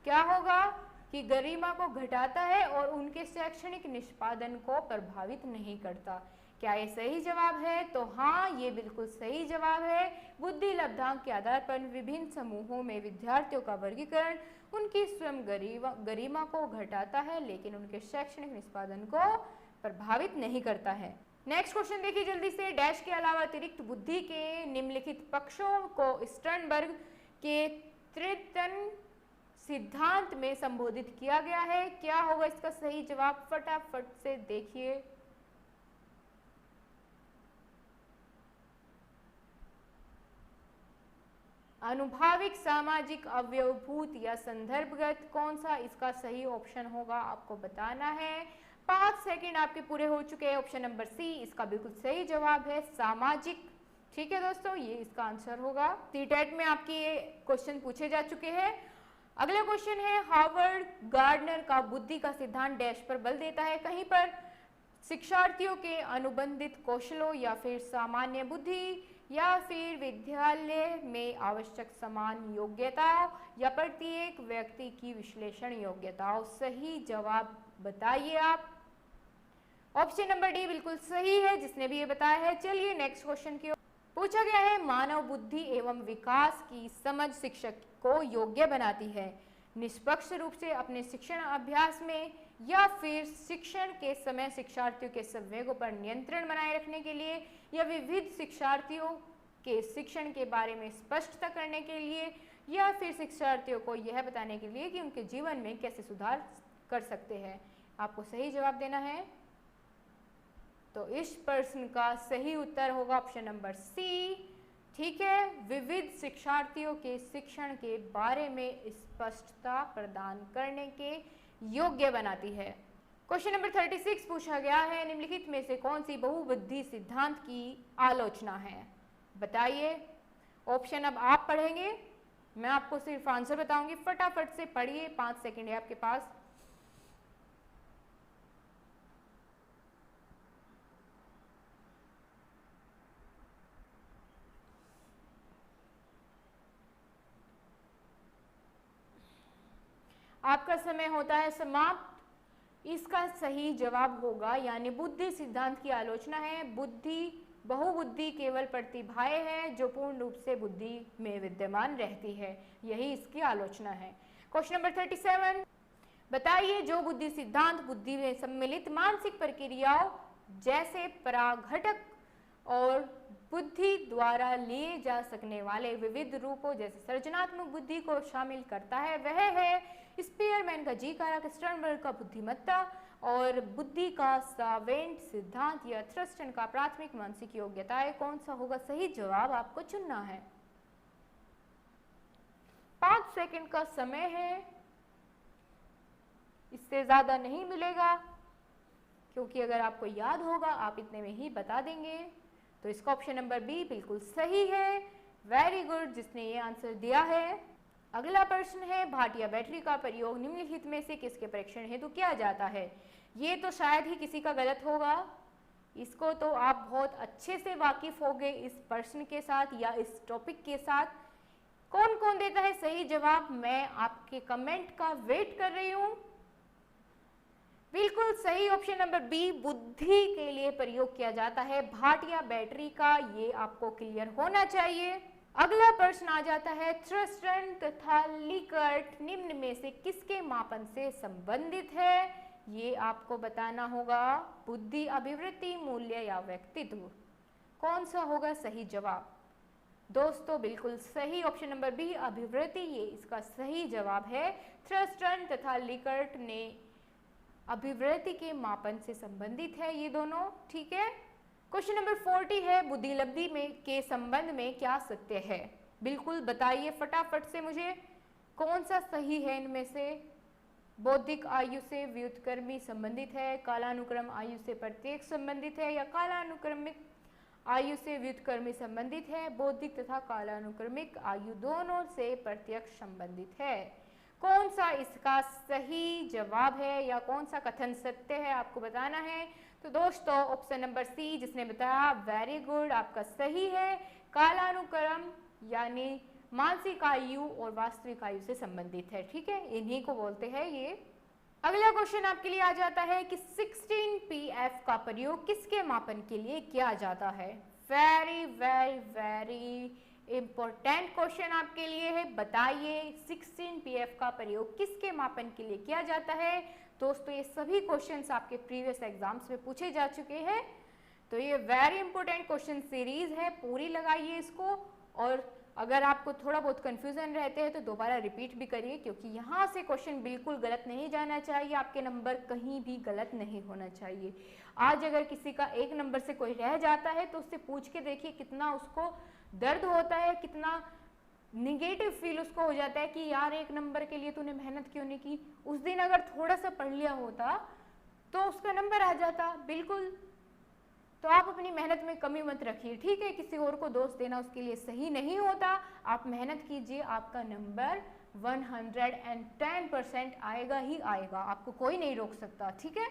क्या होगा कि गरिमा को घटाता है और उनके शैक्षणिक निष्पादन को प्रभावित नहीं करता? क्या ये सही जवाब है? तो हाँ, ये बिल्कुल सही जवाब है। बुद्धि लब्धांक के आधार पर विभिन्न समूहों में विद्यार्थियों का वर्गीकरण उनकी स्वयं गरिमा को घटाता है लेकिन उनके शैक्षणिक निष्पादन को प्रभावित नहीं करता है। नेक्स्ट क्वेश्चन देखिए जल्दी से। डैश के अलावा अतिरिक्त बुद्धि के निम्नलिखित पक्षों को स्टर्नबर्ग के त्रितन सिद्धांत में संबोधित किया गया है। क्या होगा इसका सही जवाब? फटाफट से देखिए। अनुभाविक, सामाजिक, अवयवभूत या संदर्भगत? कौन सा इसका सही ऑप्शन होगा आपको बताना है। 5 सेकंड आपके पूरे हो चुके हैं। ऑप्शन नंबर सी इसका बिल्कुल सही जवाब है, सामाजिक। ठीक है दोस्तों, ये इसका आंसर होगा। सीटेट में आपके ये क्वेश्चन पूछे जा चुके हैं। अगला क्वेश्चन है, हार्वर्ड गार्डनर का बुद्धि का सिद्धांत डैश पर बल देता है? कहीं पर शिक्षार्थियों के अनुबंधित कौशलों, या फिर सामान्य बुद्धि, या फिर विद्यालय में आवश्यक समान योग्यताओं, या प्रत्येक व्यक्ति की विश्लेषण योग्यताओं? सही जवाब बताइए आप। ऑप्शन नंबर डी बिल्कुल सही है जिसने भी ये बताया है। चलिए नेक्स्ट क्वेश्चन की ओर। पूछा गया है, मानव बुद्धि एवं विकास की समझ शिक्षक को योग्य बनाती है निष्पक्ष रूप से अपने शिक्षण अभ्यास में, या फिर शिक्षण के समय शिक्षार्थियों के संवेगों पर नियंत्रण बनाए रखने के लिए, या विविध शिक्षार्थियों के शिक्षण के बारे में स्पष्टता करने के लिए, या फिर शिक्षार्थियों को यह बताने के लिए कि उनके जीवन में कैसे सुधार कर सकते हैं? आपको सही जवाब देना है। तो इस प्रश्न का सही उत्तर होगा ऑप्शन नंबर सी। ठीक है, विविध शिक्षार्थियों के शिक्षण के बारे में स्पष्टता प्रदान करने के योग्य बनाती है। क्वेश्चन नंबर 36 पूछा गया है, निम्नलिखित में से कौन सी बहुबुद्धि सिद्धांत की आलोचना है? बताइए। ऑप्शन अब आप पढ़ेंगे, मैं आपको सिर्फ आंसर बताऊंगी। फटाफट से पढ़िए, 5 सेकंड है आपके पास। आपका समय होता है समाप्त। इसका सही जवाब होगा, यानी बुद्धि सिद्धांत की आलोचना है। बहुबुद्धि केवल प्रतिभाएं हैं जो पूर्ण रूप से बुद्धि में विद्यमान रहती है, यही इसकी आलोचना है। क्वेश्चन नंबर 37, बताइए जो बुद्धि सिद्धांत बुद्धि में सम्मिलित मानसिक प्रक्रियाओं जैसे पराघटक और बुद्धि द्वारा लिए जा सकने वाले विविध रूपों जैसे सृजनात्मक बुद्धि को शामिल करता है, वह है स्पीयरमैन का जी कारक, स्टर्नबर्ग का बुद्धिमत्ता और बुद्धि का सावेंट सिद्धांत या थ्रस्टन का प्राथमिक मानसिक योग्यताएं। कौन सा होगा सही जवाब आपको चुनना है। 5 सेकंड का समय है, इससे ज्यादा नहीं मिलेगा, क्योंकि अगर आपको याद होगा आप इतने में ही बता देंगे। तो इसका ऑप्शन नंबर बी बिल्कुल सही है। वेरी गुड जिसने ये आंसर दिया है। अगला प्रश्न है, भाटिया बैटरी का प्रयोग निम्नलिखित में से किसके परीक्षण हेतु किया जाता है। ये तो शायद ही किसी का गलत होगा, इसको तो आप बहुत अच्छे से वाकिफ होंगे इस प्रश्न के साथ या इस टॉपिक के साथ। कौन कौन देता है सही जवाब, मैं आपके कमेंट का वेट कर रही हूँ। बिल्कुल सही ऑप्शन नंबर बी, बुद्धि के लिए प्रयोग किया जाता है भाटिया बैटरी का, ये आपको क्लियर होना चाहिए। अगला प्रश्न आ जाता है, थ्रस्टन तथा लिकर्ट निम्न में से किसके मापन से संबंधित है। ये आपको बताना होगा, बुद्धि, अभिवृत्ति, मूल्य या व्यक्तित्व। कौन सा होगा सही जवाब दोस्तों, बिल्कुल सही ऑप्शन नंबर बी, अभिवृत्ति, ये इसका सही जवाब है। थ्रस्टन तथा लिकर्ट ने अभिवृत्ति के मापन से संबंधित है ये दोनों, ठीक है। क्वेश्चन नंबर 40 है, बुद्धि लब्धि में के संबंध में क्या सत्य है। बिल्कुल बताइए फटाफट से मुझे कौन सा सही है इनमें से। बौद्धिक आयु से व्युत्क्रमी संबंधित है, कालानुक्रम आयु से प्रत्येक संबंधित है या कालानुक्रमिक आयु से व्युत्क्रमी संबंधित है। बौद्धिक तथा कालानुक्रमिक आयु दोनों से प्रत्यक्ष संबंधित है। कौन सा इसका सही जवाब है या कौन सा कथन सत्य है आपको बताना है। तो दोस्तों ऑप्शन नंबर सी जिसने बताया, वेरी गुड, आपका सही है। कालानुक्रम यानी मानसिक आयु और वास्तविक आयु से संबंधित है, ठीक है, इन्हीं को बोलते हैं ये। अगला क्वेश्चन आपके लिए आ जाता है कि 16pF का प्रयोग किसके मापन के लिए किया जाता है। Very very very important question आपके लिए है। बताइए 16pF का प्रयोग किसके मापन के लिए किया जाता है। दोस्तों ये सभी क्वेश्चंस आपके प्रीवियस एग्जाम्स में पूछे जा चुके हैं, तो ये वेरी इंपॉर्टेंट क्वेश्चन सीरीज है, पूरी लगाइए इसको। और अगर आपको थोड़ा बहुत कंफ्यूजन रहते हैं तो दोबारा रिपीट भी करिए, क्योंकि यहाँ से क्वेश्चन बिल्कुल गलत नहीं जाना चाहिए, आपके नंबर कहीं भी गलत नहीं होना चाहिए। आज अगर किसी का 1 नंबर से कोई रह जाता है तो उससे पूछ के देखिए कितना उसको दर्द होता है, कितना निगेटिव फील उसको हो जाता है कि यार 1 नंबर के लिए तूने मेहनत क्यों नहीं की। उस दिन अगर थोड़ा सा पढ़ लिया होता तो उसका नंबर आ जाता। बिल्कुल, तो आप अपनी मेहनत में कमी मत रखिए, ठीक है। किसी और को दोष देना उसके लिए सही नहीं होता। आप मेहनत कीजिए, आपका नंबर 110% आएगा ही आएगा, आपको कोई नहीं रोक सकता, ठीक है।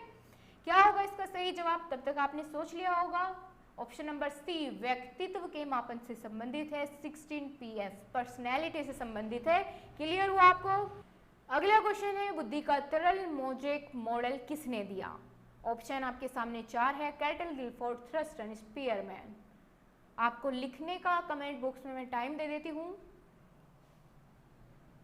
क्या होगा इसका सही जवाब, तब तक आपने सोच लिया होगा। ऑप्शन नंबर सी व्यक्तित्व के मापन से संबंधित है। 16pF पर्सनैलिटी से संबंधित है। क्लियर हुआ आपको। अगला क्वेश्चन है, बुद्धि का तरल मोजेक मॉडल किसने दिया। ऑप्शन आपके सामने 4 है, कैटल, गिलफोर्ड, थ्रस्टन, स्पीयरमैन। आपको लिखने का कमेंट बॉक्स में मैं टाइम दे देती हूँ।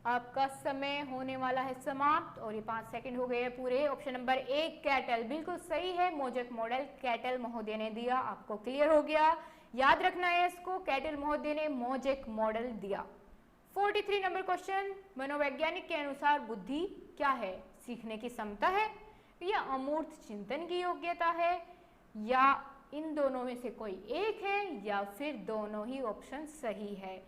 आपका समय होने वाला है समाप्त और ये 5 सेकंड हो गए हैं पूरे। ऑप्शन नंबर 1 कैटल बिल्कुल सही है, मोजेक मॉडल कैटल महोदय ने दिया। आपको क्लियर हो गया, याद रखना है इसको, कैटल महोदय ने मोजेक मॉडल दिया। 43 नंबर क्वेश्चन, मनोवैज्ञानिक के अनुसार बुद्धि क्या है। सीखने की क्षमता है या अमूर्त चिंतन की योग्यता है या इन दोनों में से कोई एक है या फिर दोनों ही ऑप्शन सही है।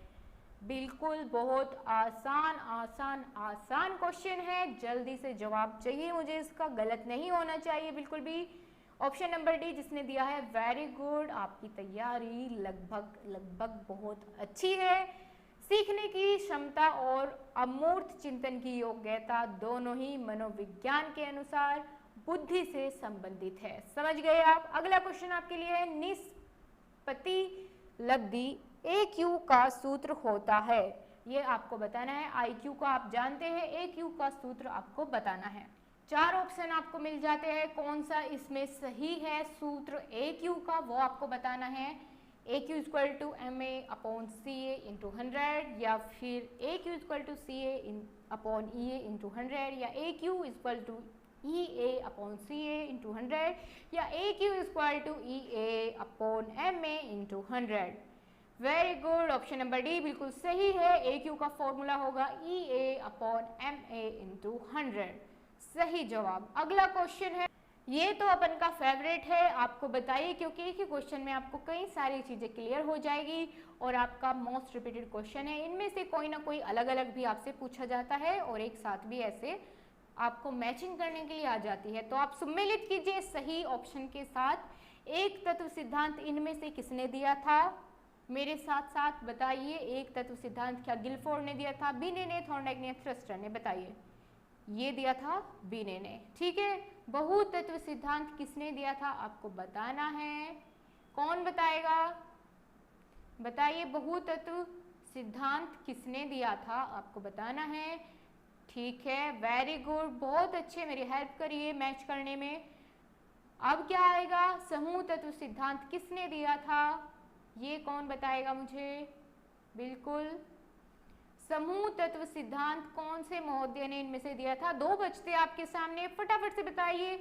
बिल्कुल बहुत आसान आसान आसान क्वेश्चन है, जल्दी से जवाब चाहिए मुझे इसका, गलत नहीं होना चाहिए बिल्कुल भी। ऑप्शन नंबर डी जिसने दिया है, वेरी गुड, आपकी तैयारी लगभग बहुत अच्छी है। सीखने की क्षमता और अमूर्त चिंतन की योग्यता दोनों ही मनोविज्ञान के अनुसार बुद्धि से संबंधित है। समझ गए आप। अगला क्वेश्चन आपके लिए है, निष्पत्ति लब्धि AQ का सूत्र होता है। ये आपको बताना है। IQ का आप जानते हैं, AQ का सूत्र आपको बताना है। 4 ऑप्शन आपको मिल जाते हैं, कौन सा इसमें सही है सूत्र AQ का वो आपको बताना है। A Q equal to M A upon C A into 100, या फिर A Q equal to C A upon E A into 100, या A Q equal to E A upon C A into 100, या A Q equal to E A upon M A into 100। Very good, option number D बिल्कुल सही है। ए क्यू का फॉर्मूला होगा E A upon M A into 100, सही जवाब। अगला क्वेश्चन है, ये तो अपन का फेवरेट है, आपको बताइए, क्योंकि एक ही क्वेश्चन में आपको कई सारी चीजें क्लियर हो जाएगी और आपका मोस्ट रिपीटेड क्वेश्चन है। इनमें से कोई ना कोई अलग अलग भी आपसे पूछा जाता है और एक साथ भी ऐसे आपको मैचिंग करने के लिए आ जाती है। तो आप सम्मिलित कीजिए सही ऑप्शन के साथ। एक तत्व सिद्धांत इनमें से किसने दिया था? मेरे साथ साथ बताइए, एक तत्व सिद्धांत क्या गिलफोर्ड ने दिया था, बिने ने, थॉर्नडाइक ने, थ्रस्टर ने? बताइए। ये दिया था बिने ने, ठीक है। बहुतत्व सिद्धांत किसने दिया था आपको बताना है। कौन बताएगा? बताइए, बहुतत्व सिद्धांत किसने दिया था आपको बताना है। ठीक है, वेरी गुड, बहुत अच्छे, मेरी हेल्प करिए मैच करने में। अब क्या आएगा? समूह तत्व सिद्धांत किसने दिया था, ये कौन बताएगा मुझे? बिल्कुल, समूह तत्व सिद्धांत कौन से महोदय ने इनमें से दिया था? दो बचते आपके सामने, फटाफट से बताइए।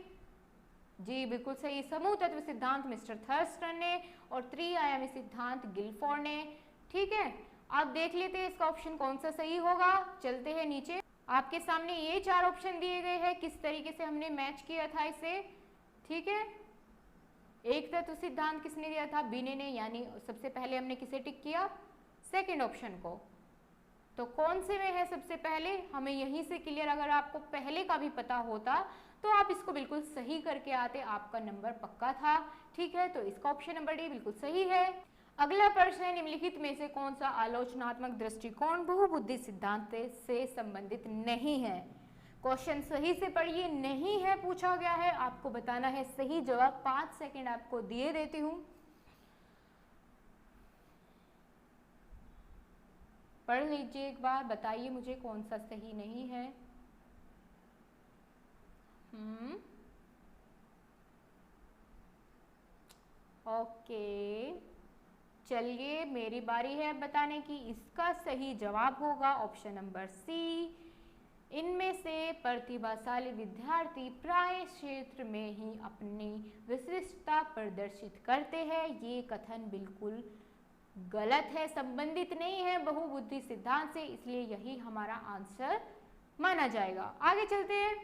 जी बिल्कुल सही, समूह तत्व सिद्धांत मिस्टर थर्स्टन ने और त्रिआयामी सिद्धांत गिलफोर्ड ने। ठीक है, अब देख लेते हैं इसका ऑप्शन कौन सा सही होगा। चलते हैं नीचे, आपके सामने ये चार ऑप्शन दिए गए हैं, किस तरीके से हमने मैच किया था इसे। ठीक है, एक तत्व सिद्धांत किसने दिया था? बिने ने, यानी सबसे पहले हमने किसे टिक किया? सेकंड ऑप्शन को। तो कौन से में है सबसे पहले? हमें यहीं से क्लियर, अगर आपको पहले का भी पता होता तो आप इसको बिल्कुल सही करके आते, आपका नंबर पक्का था। ठीक है, तो इसका ऑप्शन नंबर डी बिल्कुल सही है। अगला प्रश्न है, निम्नलिखित में से कौन सा आलोचनात्मक दृष्टिकोण बहुबुद्धि सिद्धांत से संबंधित नहीं है? क्वेश्चन सही से पढ़िए, नहीं है पूछा गया है, आपको बताना है सही जवाब। 5 सेकंड आपको दिए देती हूं, पढ़ लीजिए एक बार, बताइए मुझे कौन सा सही नहीं है। ओके, चलिए मेरी बारी है बताने की। इसका सही जवाब होगा ऑप्शन नंबर सी। इनमें से प्रतिभाशाली विद्यार्थी प्राय क्षेत्र में ही अपनी विशिष्टता प्रदर्शित करते हैं। ये कथन बिल्कुल गलत है, संबंधित नहीं है बहुबुद्धि सिद्धांत से, इसलिए यही हमारा आंसर माना जाएगा। आगे चलते हैं,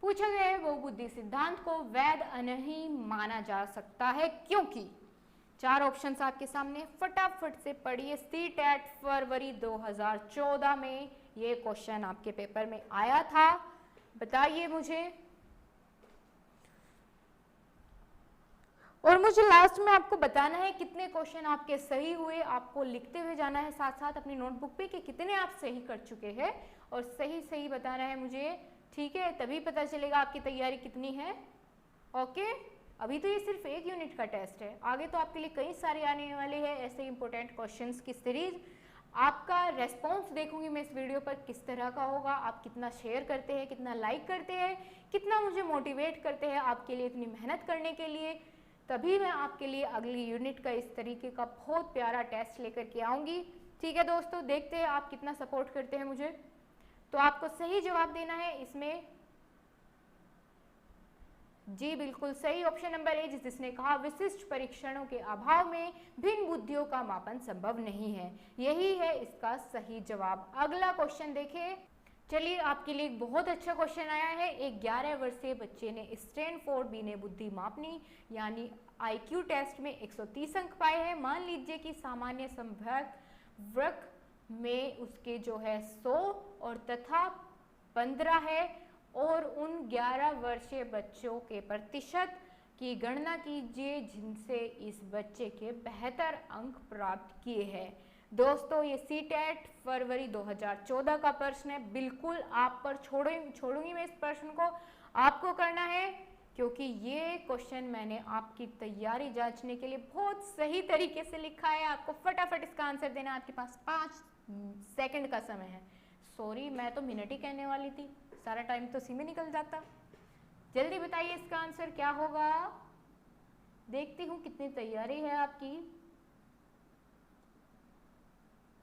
पूछा गया है बहुबुद्धि सिद्धांत को वैध नहीं माना जा सकता है क्योंकि। चार ऑप्शंस आपके सामने, फटाफट से पढ़िए। सीटेट फरवरी 2014 में ये क्वेश्चन आपके पेपर में आया था, बताइए मुझे। और मुझे लास्ट में आपको बताना है कितने क्वेश्चन आपके सही हुए, आपको लिखते हुए जाना है साथ साथ अपनी नोटबुक पे कि कितने आप सही कर चुके हैं, और सही सही बताना है मुझे। ठीक है, तभी पता चलेगा आपकी तैयारी कितनी है। ओके, अभी तो ये सिर्फ एक यूनिट का टेस्ट है, आगे तो आपके लिए कई सारे आने वाले हैं ऐसे इंपॉर्टेंट क्वेश्चंस की सीरीज। आपका रेस्पॉन्स देखूंगी मैं इस वीडियो पर किस तरह का होगा, आप कितना शेयर करते हैं, कितना लाइक करते हैं, कितना मुझे मोटिवेट करते हैं आपके लिए इतनी मेहनत करने के लिए। तभी मैं आपके लिए अगली यूनिट का इस तरीके का बहुत प्यारा टेस्ट लेकर के आऊँगी। ठीक है दोस्तों, देखते हैं आप कितना सपोर्ट करते हैं मुझे। तो आपको सही जवाब देना है इसमें। जी बिल्कुल सही, ऑप्शन नंबर ए, जिसने कहा विशिष्ट परीक्षणों के अभाव में भिन्न बुद्धियों का मापन संभव नहीं है, यही है इसका सही जवाब। अगला क्वेश्चन देखिए, चलिए आपके लिए एक बहुत अच्छा क्वेश्चन आया है। एक 11 वर्षीय बच्चे ने स्टैनफोर्ड बिने बुद्धि मापनी यानी IQ टेस्ट में 130 अंक पाए हैं। मान लीजिए कि सामान्य संभाग वर्ग में उसके जो है 100 और तथा 15 है, और उन 11 वर्षीय बच्चों के प्रतिशत की गणना कीजिए जिनसे इस बच्चे के बेहतर अंक प्राप्त किए हैं। दोस्तों ये सीटेट फरवरी 2014 का प्रश्न है, बिल्कुल आप पर छोड़ूंगी मैं इस प्रश्न को, आपको करना है, क्योंकि ये क्वेश्चन मैंने आपकी तैयारी जांचने के लिए बहुत सही तरीके से लिखा है। आपको फटाफट इसका आंसर देना, आपके पास 5 सेकंड का समय है। सॉरी, मैं तो मिनट ही कहने वाली थी, सारा टाइम तो इसी में निकल जाता। जल्दी बताइए इसका आंसर क्या होगा, देखती हूँ कितनी तैयारी है आपकी।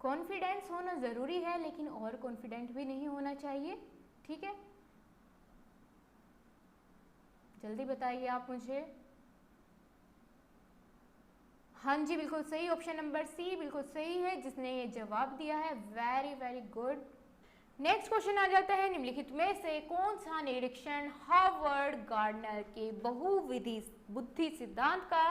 कॉन्फिडेंस होना ज़रूरी है, लेकिन ओवर कॉन्फिडेंट भी नहीं होना चाहिए। ठीक है, जल्दी बताइए आप मुझे। हाँ जी, बिल्कुल सही, ऑप्शन नंबर सी बिल्कुल सही है जिसने ये जवाब दिया है। Very very good. Next question आ जाता है, निम्नलिखित में से कौन सा निरीक्षण हार्वर्ड गार्डनर के बहुविधि बुद्धि सिद्धांत का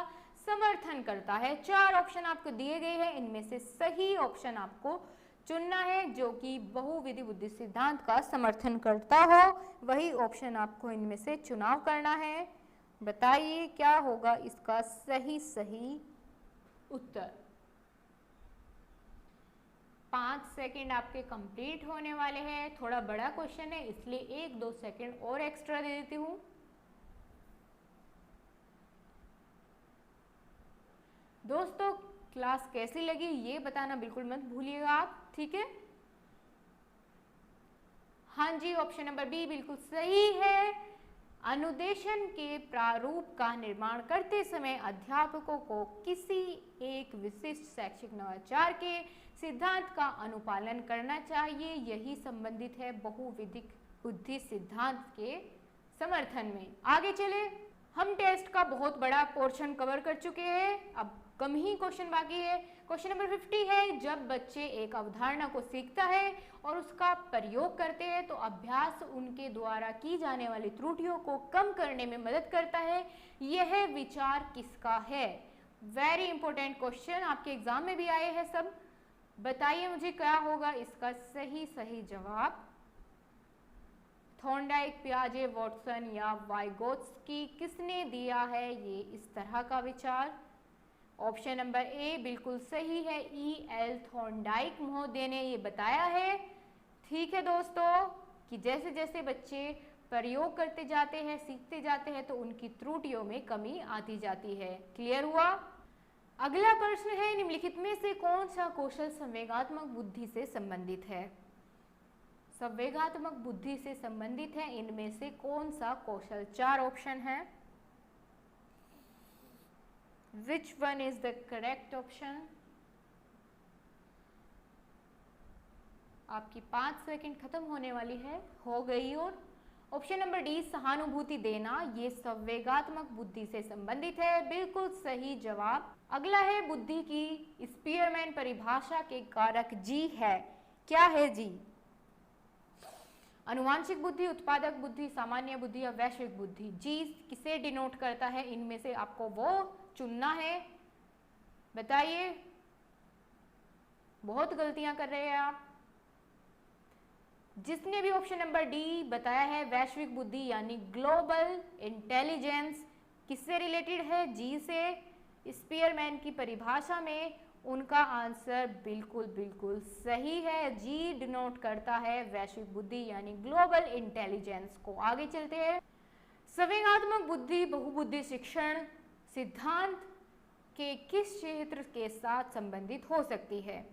समर्थन करता है? 4 ऑप्शन आपको दिए गए हैं, इनमें से सही ऑप्शन आपको चुनना है जो कि बहुविधि बुद्धि सिद्धांत का समर्थन करता हो, वही ऑप्शन आपको इनमें से चुनाव करना है। बताइए क्या होगा इसका सही उत्तर। 5 सेकंड आपके कंप्लीट होने वाले हैं। थोड़ा बड़ा क्वेश्चन है इसलिए 1-2 सेकंड और एक्स्ट्रा दे देती हूँ। दोस्तों क्लास कैसी लगी ये बताना बिल्कुल मत भूलिएगा आप। ठीक है, हाँ जी, ऑप्शन नंबर बी बिल्कुल सही है। अनुदेशन के प्रारूप का निर्माण करते समय अध्यापकों को किसी एक विशिष्ट शैक्षिक नवाचार के सिद्धांत का अनुपालन करना चाहिए, यही संबंधित है बहुविधिक बुद्धि सिद्धांत के समर्थन में। आगे चले, हम टेस्ट का बहुत बड़ा पोर्शन कवर कर चुके हैं, अब कम ही क्वेश्चन बाकी है। क्वेश्चन नंबर 50 है, जब बच्चे एक अवधारणा को सीखता है और उसका प्रयोग करते हैं तो अभ्यास उनके द्वारा की जाने वाली त्रुटियों को कम करने में मदद करता है, यह विचार किसका है? वेरी इंपॉर्टेंट क्वेश्चन, आपके एग्जाम में भी आए हैं सब। बताइए मुझे क्या होगा इसका सही जवाब। थॉर्नडाइक, पियाजे, वॉटसन या वाइगोत्स्की, किसने दिया है ये इस तरह का विचार? ऑप्शन नंबर ए बिल्कुल सही है, E.L. थॉर्नडाइक महोदय ने ये बताया है। ठीक है दोस्तों, कि जैसे जैसे बच्चे प्रयोग करते जाते हैं, सीखते जाते हैं, तो उनकी त्रुटियों में कमी आती जाती है। क्लियर हुआ? अगला प्रश्न है, निम्नलिखित में से कौन सा कौशल संवेगात्मक बुद्धि से संबंधित है? संवेगात्मक बुद्धि से संबंधित है, इनमें से कौन सा कौशल? 4 ऑप्शन है। Which one is the correct option? आपकी 5 सेकंड खत्म होने वाली है, हो गई। और ऑप्शन नंबर डी सहानुभूति देना, ये संवेगात्मक बुद्धि से संबंधित है, बिल्कुल सही जवाब। अगला है, बुद्धि की स्पीयरमैन परिभाषा के कारक जी है, क्या है जी? अनुवांशिक बुद्धि, उत्पादक बुद्धि, सामान्य बुद्धि या वैश्विक बुद्धि। जी किसे डिनोट करता है, इनमें से आपको वो चुनना है। बताइए, बहुत गलतियां कर रहे हैं आप। जिसने भी ऑप्शन नंबर डी बताया है, वैश्विक बुद्धि यानी ग्लोबल इंटेलिजेंस, किससे रिलेटेड है? जी से। स्पीयरमैन की परिभाषा में उनका आंसर बिल्कुल सही है। जी डिनोट करता है वैश्विक बुद्धि यानी ग्लोबल इंटेलिजेंस को। आगे चलते हैं, संवेगात्मक बुद्धि बहुबुद्धि शिक्षण सिद्धांत के किस क्षेत्र के साथ संबंधित हो सकती है?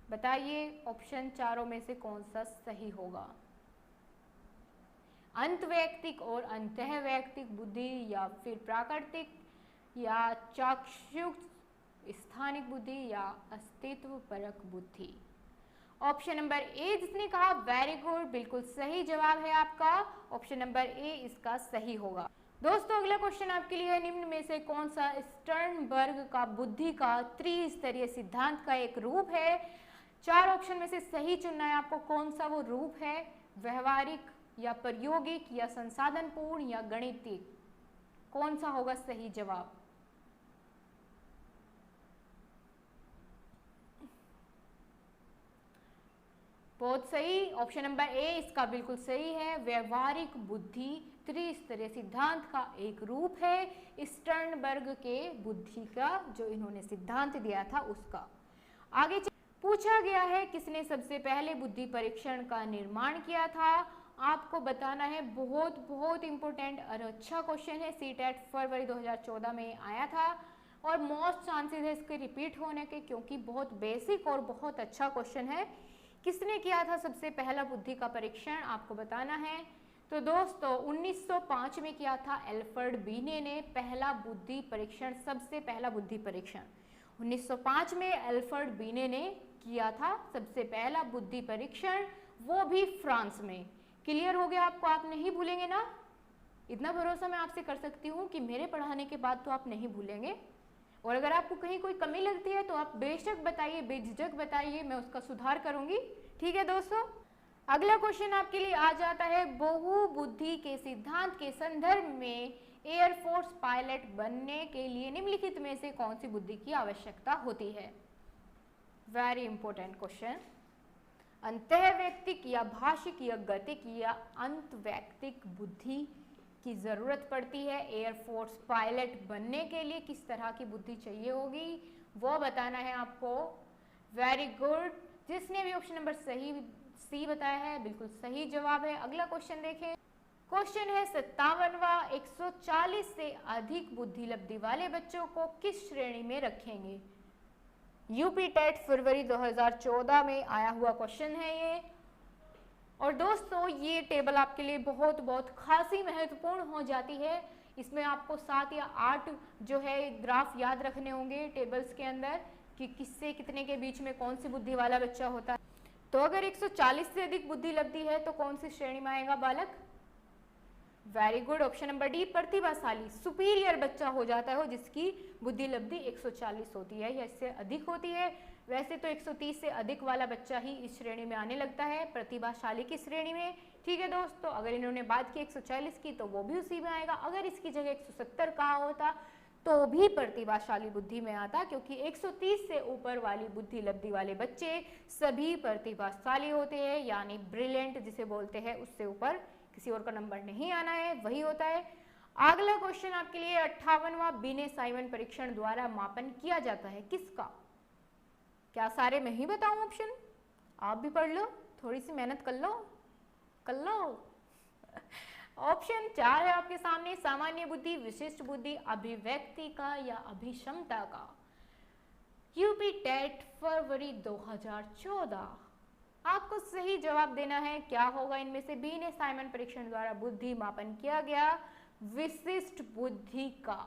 बताइए, ऑप्शन चारों में से कौन सा सही होगा? अंतवैयक्तिक और अंतःवैयक्तिक बुद्धि, या फिर प्राकृतिक या चाक्षुष स्थानिक बुद्धि, या अस्तित्व परक बुद्धि? ऑप्शन नंबर ए जिसने कहा वेरी गुड, बिल्कुल सही जवाब है आपका। ऑप्शन नंबर ए इसका सही होगा। दोस्तों अगला क्वेश्चन आपके लिए है, निम्न में से कौन सा स्टर्नबर्ग का बुद्धि का त्रिस्तरीय सिद्धांत का एक रूप है? 4 ऑप्शन में से सही चुनना है आपको, कौन सा वो रूप है? व्यवहारिक या प्रायोगिक या संसाधनपूर्ण या गणितीय, कौन सा होगा सही जवाब? बहुत सही, ऑप्शन नंबर ए इसका बिल्कुल सही है। व्यवहारिक बुद्धि त्रिस्तरीय सिद्धांत का एक रूप है, स्टर्नबर्ग के बुद्धि का जो इन्होंने सिद्धांत दिया था उसका। आगे पूछा गया है, किसने सबसे पहले बुद्धि परीक्षण का निर्माण किया था? आपको बताना है, बहुत इंपॉर्टेंट और अच्छा क्वेश्चन है। सीटेट फरवरी 2014 में आया था और मोस्ट चांसेस है इसके रिपीट होने के, क्योंकि बहुत बेसिक और बहुत अच्छा क्वेश्चन है। किसने किया था सबसे पहला बुद्धि का परीक्षण, आपको बताना है। तो दोस्तों 1905 में किया था एल्फ्रेड बीने ने पहला बुद्धि परीक्षण, सबसे पहला बुद्धि परीक्षण। 1905 में अल्फ्रेड बीने ने किया था सबसे पहला बुद्धि परीक्षण, वो भी फ्रांस में। क्लियर हो गया आपको? आप नहीं भूलेंगे ना? इतना भरोसा मैं आपसे कर सकती हूँ कि मेरे पढ़ाने के बाद तो आप नहीं भूलेंगे। और अगर आपको कहीं कोई कमी लगती है तो आप बेशक बताइए, बेझिझक बताइए, मैं उसका सुधार करूंगी। ठीक है दोस्तों, अगला क्वेश्चन आपके लिए आ जाता है, बहुबुद्धि के सिद्धांत के संदर्भ में एयरफोर्स पायलट बनने के लिए निम्नलिखित में से कौन सी बुद्धि की आवश्यकता होती है? Very important question. अंतःवैयक्तिक या भाषिक या गतिक या अंतवैयक्तिक बुद्धि की जरूरत पड़ती है एयरफोर्स पायलट बनने के लिए? किस तरह की बुद्धि चाहिए होगी वो बताना है आपको। वेरी गुड, जिसने भी ऑप्शन नंबर सही सी बताया है बिल्कुल सही जवाब है। अगला क्वेश्चन देखें। क्वेश्चन है 57वां, 140 से अधिक बुद्धि लब्धि वाले बच्चों को किस श्रेणी में रखेंगे? यूपी टेट फरवरी 2014 में आया हुआ क्वेश्चन है ये। और दोस्तों ये टेबल आपके लिए बहुत बहुत खासी महत्वपूर्ण हो जाती है। इसमें आपको 7 या 8 जो है ग्राफ याद रखने होंगे टेबल्स के अंदर कि किससे कितने के बीच में कौन सी बुद्धि वाला बच्चा होता है। तो अगर 140 से अधिक बुद्धि लब्धि है तो कौन सी श्रेणी में आएगा बालक? Very good, option number D, प्रतिभाशाली, सुपीरियर बच्चा हो जाता है वो जिसकी बुद्धि लब्धि 140 होती है या इससे अधिक होती है। वैसे तो 130 से अधिक वाला बच्चा ही इस श्रेणी में आने लगता है, प्रतिभाशाली की श्रेणी में। ठीक है दोस्तों, अगर इन्होंने बात की 140 की तो वो भी उसी में आएगा। अगर इसकी जगह 170 कहा होता तो भी प्रतिभाशाली बुद्धि में आता, क्योंकि 130 से ऊपर वाली बुद्धि लब्धि वाले बच्चे सभी प्रतिभाशाली होते हैं, यानी ब्रिलियंट जिसे बोलते हैं, उससे ऊपर किसी और का नंबर नहीं आना है, वही होता है। अगला क्वेश्चन आपके लिए 58वां, बीने साइमन परीक्षण द्वारा मापन किया जाता है किसका? क्या सारे मैं ही बताऊं ऑप्शन? आप भी पढ़ लो, थोड़ी सी मेहनत कर लो। ऑप्शन 4 है आपके सामने, सामान्य बुद्धि, विशिष्ट बुद्धि, अभिव्यक्ति का या अभिक्षमता का। यूपी टेट फरवरी 2014। आपको सही जवाब देना है। क्या होगा इनमें से? बीने साइमन परीक्षण द्वारा बुद्धि मापन किया गया विशिष्ट बुद्धि का।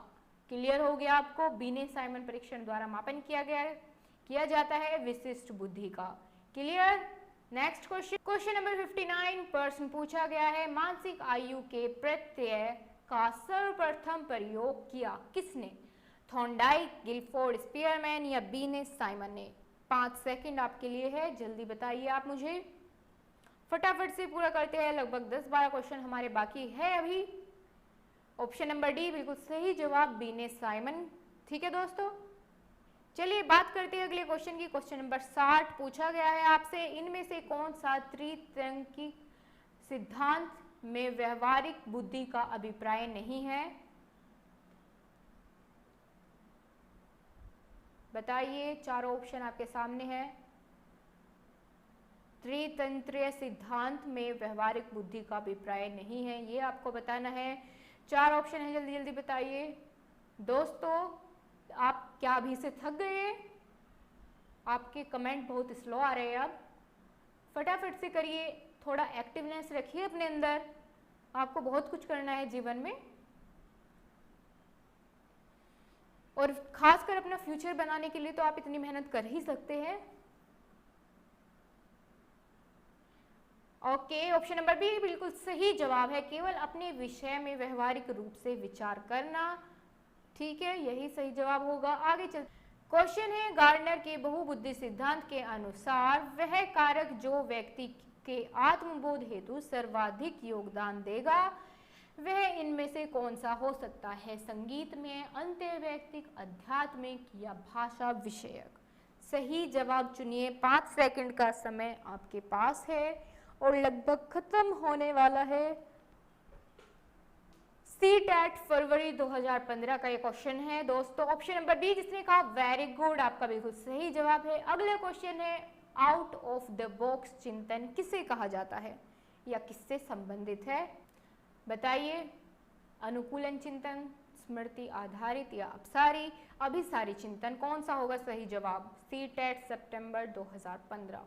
क्लियर हो गया आपको? बीने साइमन परीक्षण द्वारा मापन किया जाता है विशिष्ट बुद्धि का। Clear? Next question, question number 59 प्रश्न पूछा गया है, मानसिक आयु के प्रत्यय का सर्वप्रथम प्रयोग किया किसने? थॉर्नडाइक, गिलफोर्ड, स्पीयरमैन या बीने साइमन ने? 5 सेकंड आपके लिए है, जल्दी बताइए आप मुझे, फटाफट से पूरा करते हैं। लगभग 10-12 क्वेश्चन हमारे बाकी है अभी। ऑप्शन नंबर डी बिल्कुल सही जवाब, बीने साइमन। ठीक है दोस्तों, चलिए बात करते हैं अगले क्वेश्चन की। क्वेश्चन नंबर 60 पूछा गया है आपसे, इनमें से कौन सा त्रितर्की सिद्धांत में व्यवहारिक बुद्धि का अभिप्राय नहीं है? बताइए, चारों ऑप्शन आपके सामने है। त्रितंत्रीय सिद्धांत में व्यवहारिक बुद्धि का अभिप्राय नहीं है, ये आपको बताना है। 4 ऑप्शन है, जल्दी जल्दी बताइए। दोस्तों आप क्या अभी से थक गए? आपके कमेंट बहुत स्लो आ रहे हैं, अब फटाफट से करिए, थोड़ा एक्टिवनेस रखिए अपने अंदर, आपको बहुत कुछ करना है जीवन में और खासकर अपना फ्यूचर बनाने के लिए तो आप इतनी मेहनत कर ही सकते हैं। ओके, ऑप्शन नंबर बी बिल्कुल सही जवाब है, केवल अपने विषय में व्यवहारिक रूप से विचार करना। ठीक है, यही सही जवाब होगा। आगे चल, क्वेश्चन है, गार्डनर के बहुबुद्धि सिद्धांत के अनुसार वह कारक जो व्यक्ति के आत्मबोध हेतु सर्वाधिक योगदान देगा वह इनमें से कौन सा हो सकता है? संगीत में, अंतर्वैयक्तिक, आध्यात्मिक या भाषा विषयक? सही जवाब चुनिए। 5 सेकंड का समय आपके पास है और लगभग खत्म होने वाला है। सी-टेट फरवरी 2015 का ये क्वेश्चन है दोस्तों। ऑप्शन नंबर बी जिसने कहा वेरी गुड, आपका बिल्कुल सही जवाब है। अगला क्वेश्चन है, आउट ऑफ द बॉक्स चिंतन किसे कहा जाता है या किससे संबंधित है? बताइए, अनुकूलन चिंतन, स्मृति आधारित या अपसारी, अभिसारी चिंतन, कौन सा होगा सही जवाब? सी-टेट सितंबर 2015।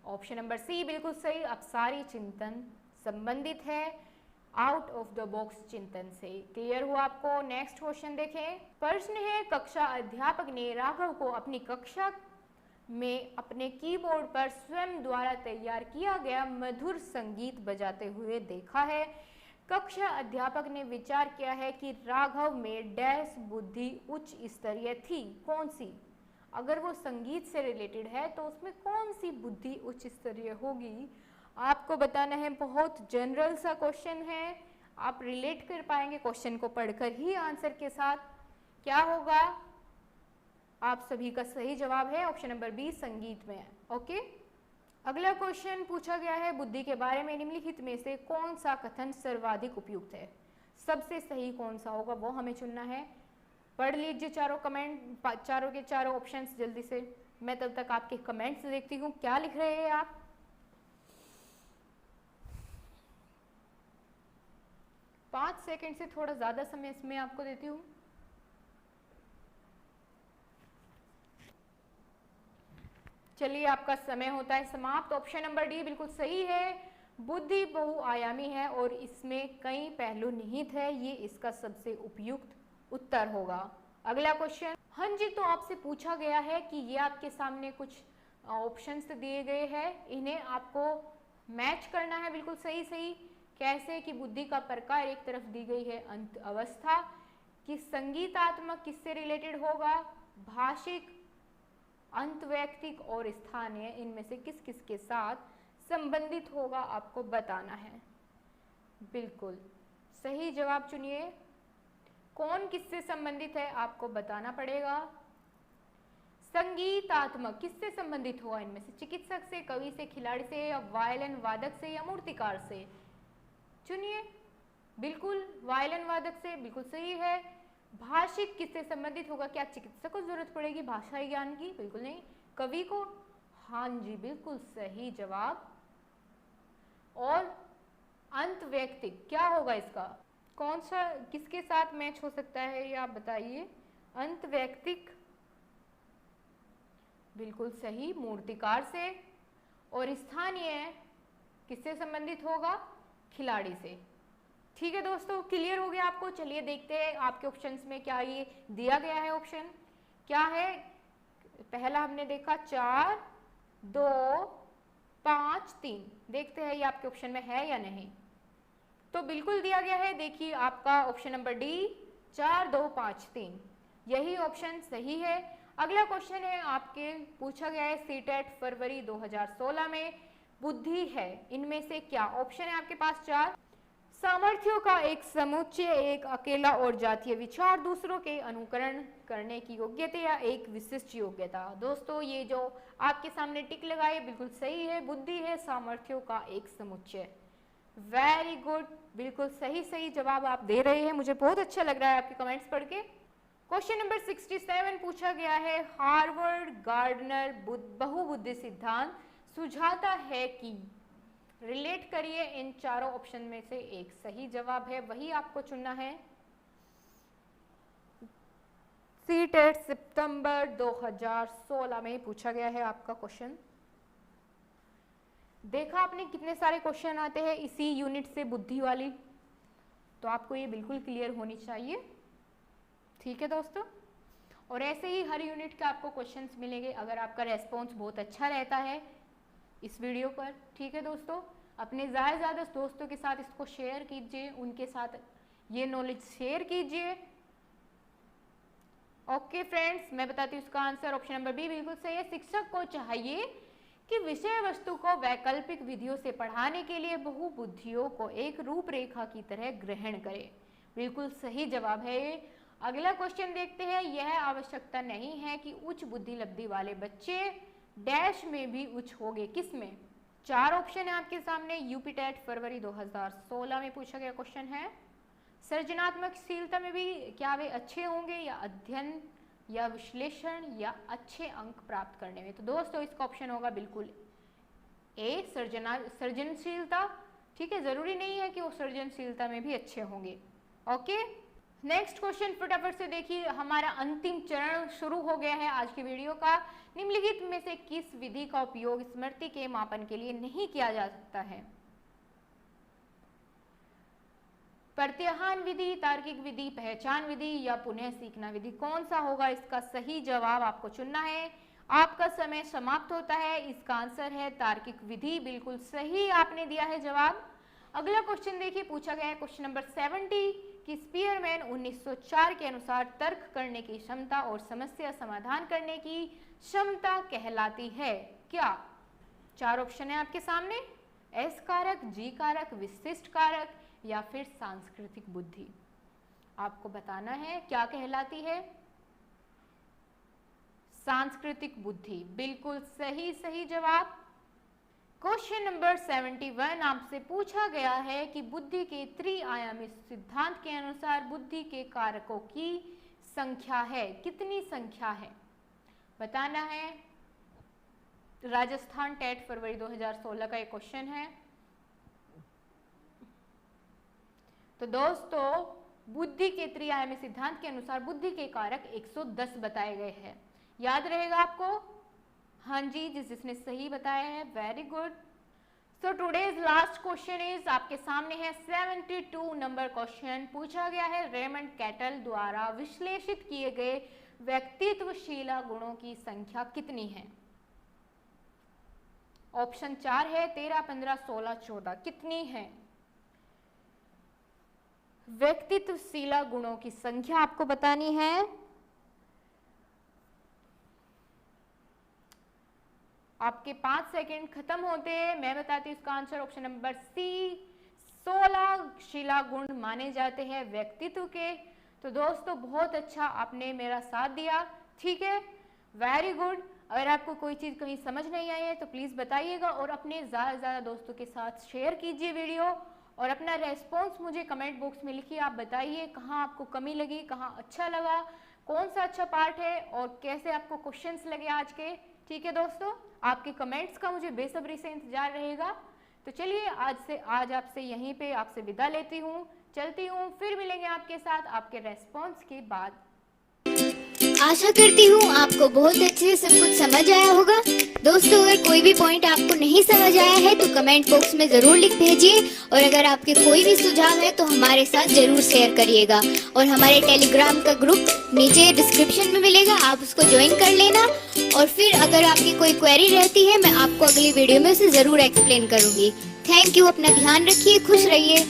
ऑप्शन नंबर सी बिल्कुल सही, अपसारी चिंतन संबंधित है। आउट ऑफ द बॉक्स चिंतन से। क्लियर हुआ आपको? नेक्स्ट क्वेश्चन देखें। प्रश्न है, कक्षा अध्यापक ने राघव को अपनी कक्षा में अपने कीबोर्ड पर स्वयं द्वारा तैयार किया गया मधुर संगीत बजाते हुए देखा है। कक्षा अध्यापक ने विचार किया है कि राघव में डैश बुद्धि उच्च स्तरीय थी। कौन सी? अगर वो संगीत से रिलेटेड है तो उसमें कौन सी बुद्धि उच्च स्तरीय होगी, आपको बताना है। बहुत जनरल सा क्वेश्चन है, आप रिलेट कर पाएंगे क्वेश्चन को पढ़कर ही आंसर के साथ। क्या होगा? आप सभी का सही जवाब है ऑप्शन नंबर बी, संगीत में। ओके, अगला क्वेश्चन पूछा गया है, बुद्धि के बारे में निम्नलिखित में से कौन सा कथन सर्वाधिक उपयुक्त है? सबसे सही कौन सा होगा वो हमें चुनना है। पढ़ लीजिए चारों कमेंट, चारों के चारों ऑप्शंस जल्दी से। मैं तब तक आपके कमेंट्स देखती हूँ, क्या लिख रहे हैं आप। पाँच सेकंड से थोड़ा ज्यादा समय इसमें आपको देती हूँ। चलिए, आपका समय होता है समाप्त। ऑप्शन नंबर डी बिल्कुल सही है। बुद्धि बहुआयामी है और इसमें कई पहलू निहित है, ये इसका सबसे उपयुक्त उत्तर होगा। अगला क्वेश्चन, हाँ जी, तो आपसे पूछा गया है कि ये आपके सामने कुछ ऑप्शंस दिए गए हैं, इन्हें आपको मैच करना है बिल्कुल सही सही। कैसे कि बुद्धि का प्रकार एक तरफ दी गई है अंत अवस्था, कि संगीतात्मक किससे रिलेटेड होगा, भाषिक, अंतवैयक्तिक और स्थानीय, इनमें से किस किस के साथ संबंधित होगा आपको बताना है। बिल्कुल सही जवाब चुनिए। कौन किससे संबंधित है आपको बताना पड़ेगा। संगीतात्मक किससे संबंधित हुआ इनमें से? चिकित्सक से, कवि से, खिलाड़ी से, या वायलिन वादक से, या मूर्तिकार से? चुनिए। बिल्कुल वायलिन वादक से, बिल्कुल सही है। भाषिक किससे संबंधित होगा? क्या चिकित्सक को जरूरत पड़ेगी भाषा ज्ञान की? बिल्कुल नहीं। कवि को? हाँ जी, बिल्कुल सही जवाब। और अंतवैयक्तिक क्या होगा इसका? कौन सा किसके साथ मैच हो सकता है ये आप बताइए। अंतवैयक्तिक बिल्कुल सही, मूर्तिकार से। और स्थानीय किससे संबंधित होगा? खिलाड़ी से। ठीक है दोस्तों, क्लियर हो गया आपको। चलिए देखते हैं आपके ऑप्शंस में क्या ये दिया गया है। ऑप्शन क्या है? पहला हमने देखा 4, 2, 5, 3। देखते हैं ये आपके ऑप्शन में है या नहीं। तो बिल्कुल दिया गया है। देखिए आपका ऑप्शन नंबर डी 4, 2, 5, 3 यही ऑप्शन सही है। अगला क्वेश्चन है आपके पूछा गया है सीटेट फरवरी 2016 में, बुद्धि है इनमें से क्या? ऑप्शन है आपके पास 4। सामर्थ्यों का एक समुच्चय, एक अकेला और जातीय विचार, दूसरों के अनुकरण करने की योग्यता, या एक विशिष्ट योग्यता। दोस्तों ये जो आपके सामने टिक लगाए बिल्कुल सही है। बुद्धि है सामर्थ्यों का एक समुच्चय। वेरी गुड, बिल्कुल सही सही जवाब आप दे रहे हैं। मुझे बहुत अच्छा लग रहा है आपके कमेंट्स पढ़ के। क्वेश्चन नंबर 67 पूछा गया है, हार्वर्ड गार्डनर बहुबुद्धि सिद्धांत सुझाता है कि, रिलेट करिए इन चारों ऑप्शन में से एक सही जवाब है, वही आपको चुनना है। सीटेट सितंबर 2016 में पूछा गया है आपका क्वेश्चन। देखा आपने कितने सारे क्वेश्चन आते हैं इसी यूनिट से, बुद्धि वाली, तो आपको ये बिल्कुल क्लियर होनी चाहिए। ठीक है दोस्तों, और ऐसे ही हर यूनिट के आपको क्वेश्चंस मिलेंगे अगर आपका रेस्पॉन्स बहुत अच्छा रहता है इस वीडियो पर। ठीक है दोस्तों, अपने ज़्यादा दोस्तों के साथ इसको शेयर कीजिए, उनके साथ ये नॉलेज शेयर कीजिए। ओके फ्रेंड्स, मैं बताती हूँ इसका आंसर। ऑप्शन नंबर बी बिल्कुल सही है। शिक्षक को चाहिए कि विषय वस्तु को वैकल्पिक विधियों से पढ़ाने के लिए बहुबुद्धियों को एक रूपरेखा की तरह ग्रहण करे। बिल्कुल सही जवाब है ये। अगला क्वेश्चन देखते हैं। यह आवश्यकता नहीं है कि उच्च बुद्धि लब्धि वाले बच्चे डैश में भी उच्च होंगे। किस में? 4 ऑप्शन है आपके सामने। यूपीटेट फरवरी 2016 में पूछा गया क्वेश्चन है। सृजनात्मकशीलता में भी क्या वे अच्छे होंगे, या अध्ययन या विश्लेषण, या अच्छे अंक प्राप्त करने में? तो दोस्तों इसका ऑप्शन होगा बिल्कुल ए, सृजनशीलता। ठीक है, जरूरी नहीं है कि वो सृजनशीलता में भी अच्छे होंगे। ओके, नेक्स्ट क्वेश्चन फटाफट से देखिए। हमारा अंतिम चरण शुरू हो गया है आज की वीडियो का। निम्नलिखित में से किस विधि का उपयोग स्मृति के मापन के लिए नहीं किया जा सकता है? प्रत्याहान विधि, तार्किक विधि, पहचान विधि या पुनः सीखना विधि, कौन सा होगा इसका सही जवाब आपको चुनना है। आपका समय समाप्त होता है। इसका आंसर है तार्किक विधि, बिल्कुल सही आपने दिया है जवाब। अगला क्वेश्चन देखिए, पूछा गया है क्वेश्चन नंबर 70 कि स्पीयरमैन 1904 के अनुसार तर्क करने की क्षमता और समस्या समाधान करने की क्षमता कहलाती है क्या। 4 ऑप्शन है आपके सामने, एस कारक, जी कारक, विशिष्ट कारक या फिर सांस्कृतिक बुद्धि। आपको बताना है क्या कहलाती है, सांस्कृतिक बुद्धि, बिल्कुल सही जवाब। क्वेश्चन नंबर 71 आपसे पूछा गया है कि बुद्धि के त्रिआयामी सिद्धांत के अनुसार बुद्धि के कारकों की संख्या है, कितनी संख्या है बताना है। राजस्थान टेट फरवरी 2016 का एक क्वेश्चन है। तो दोस्तों बुद्धि के त्रिआयामी सिद्धांत के अनुसार बुद्धि के कारक 110 बताए गए हैं, याद रहेगा आपको। हाँ जी, जिसने सही बताया है, very good. So today's last question is आपके सामने है 72 नंबर क्वेश्चन। पूछा गया है रेमंड कैटल द्वारा विश्लेषित किए गए व्यक्तित्वशीला गुणों की संख्या कितनी है। ऑप्शन 4 है 13, 15, 16, 14, कितनी है व्यक्तित्वशीला गुणों की संख्या आपको बतानी है। आपके 5 सेकंड खत्म होते हैं, मैं बताती हूँ इसका आंसर। ऑप्शन नंबर सी, 16 शीला गुण माने जाते हैं व्यक्तित्व के। तो दोस्तों बहुत अच्छा आपने मेरा साथ दिया, ठीक है, वेरी गुड। अगर आपको कोई चीज़ कहीं समझ नहीं आई है तो प्लीज़ बताइएगा और अपने ज़्यादा से ज़्यादा दोस्तों के साथ शेयर कीजिए वीडियो और अपना रेस्पॉन्स मुझे कमेंट बॉक्स में लिखिए। आप बताइए कहाँ आपको कमी लगी, कहाँ अच्छा लगा, कौन सा अच्छा पार्ट है और कैसे आपको क्वेश्चंस लगे आज के। ठीक है दोस्तों, आपके कमेंट्स का मुझे बेसब्री से इंतजार रहेगा। तो चलिए आज आपसे यहीं पे आपसे विदा लेती हूँ, चलती हूँ, फिर मिलेंगे आपके साथ आपके रेस्पॉन्स के बाद। आशा करती हूँ आपको बहुत अच्छे से सब कुछ समझ आया होगा। दोस्तों अगर कोई भी पॉइंट आपको नहीं समझ आया है तो कमेंट बॉक्स में जरूर लिख भेजिए और अगर आपके कोई भी सुझाव है तो हमारे साथ जरूर शेयर करिएगा। और हमारे टेलीग्राम का ग्रुप नीचे डिस्क्रिप्शन में मिलेगा, आप उसको ज्वाइन कर लेना। और फिर अगर आपकी कोई क्वेरी रहती है मैं आपको अगली वीडियो में उसे जरूर एक्सप्लेन करूंगी। थैंक यू, अपना ध्यान रखिए, खुश रहिए।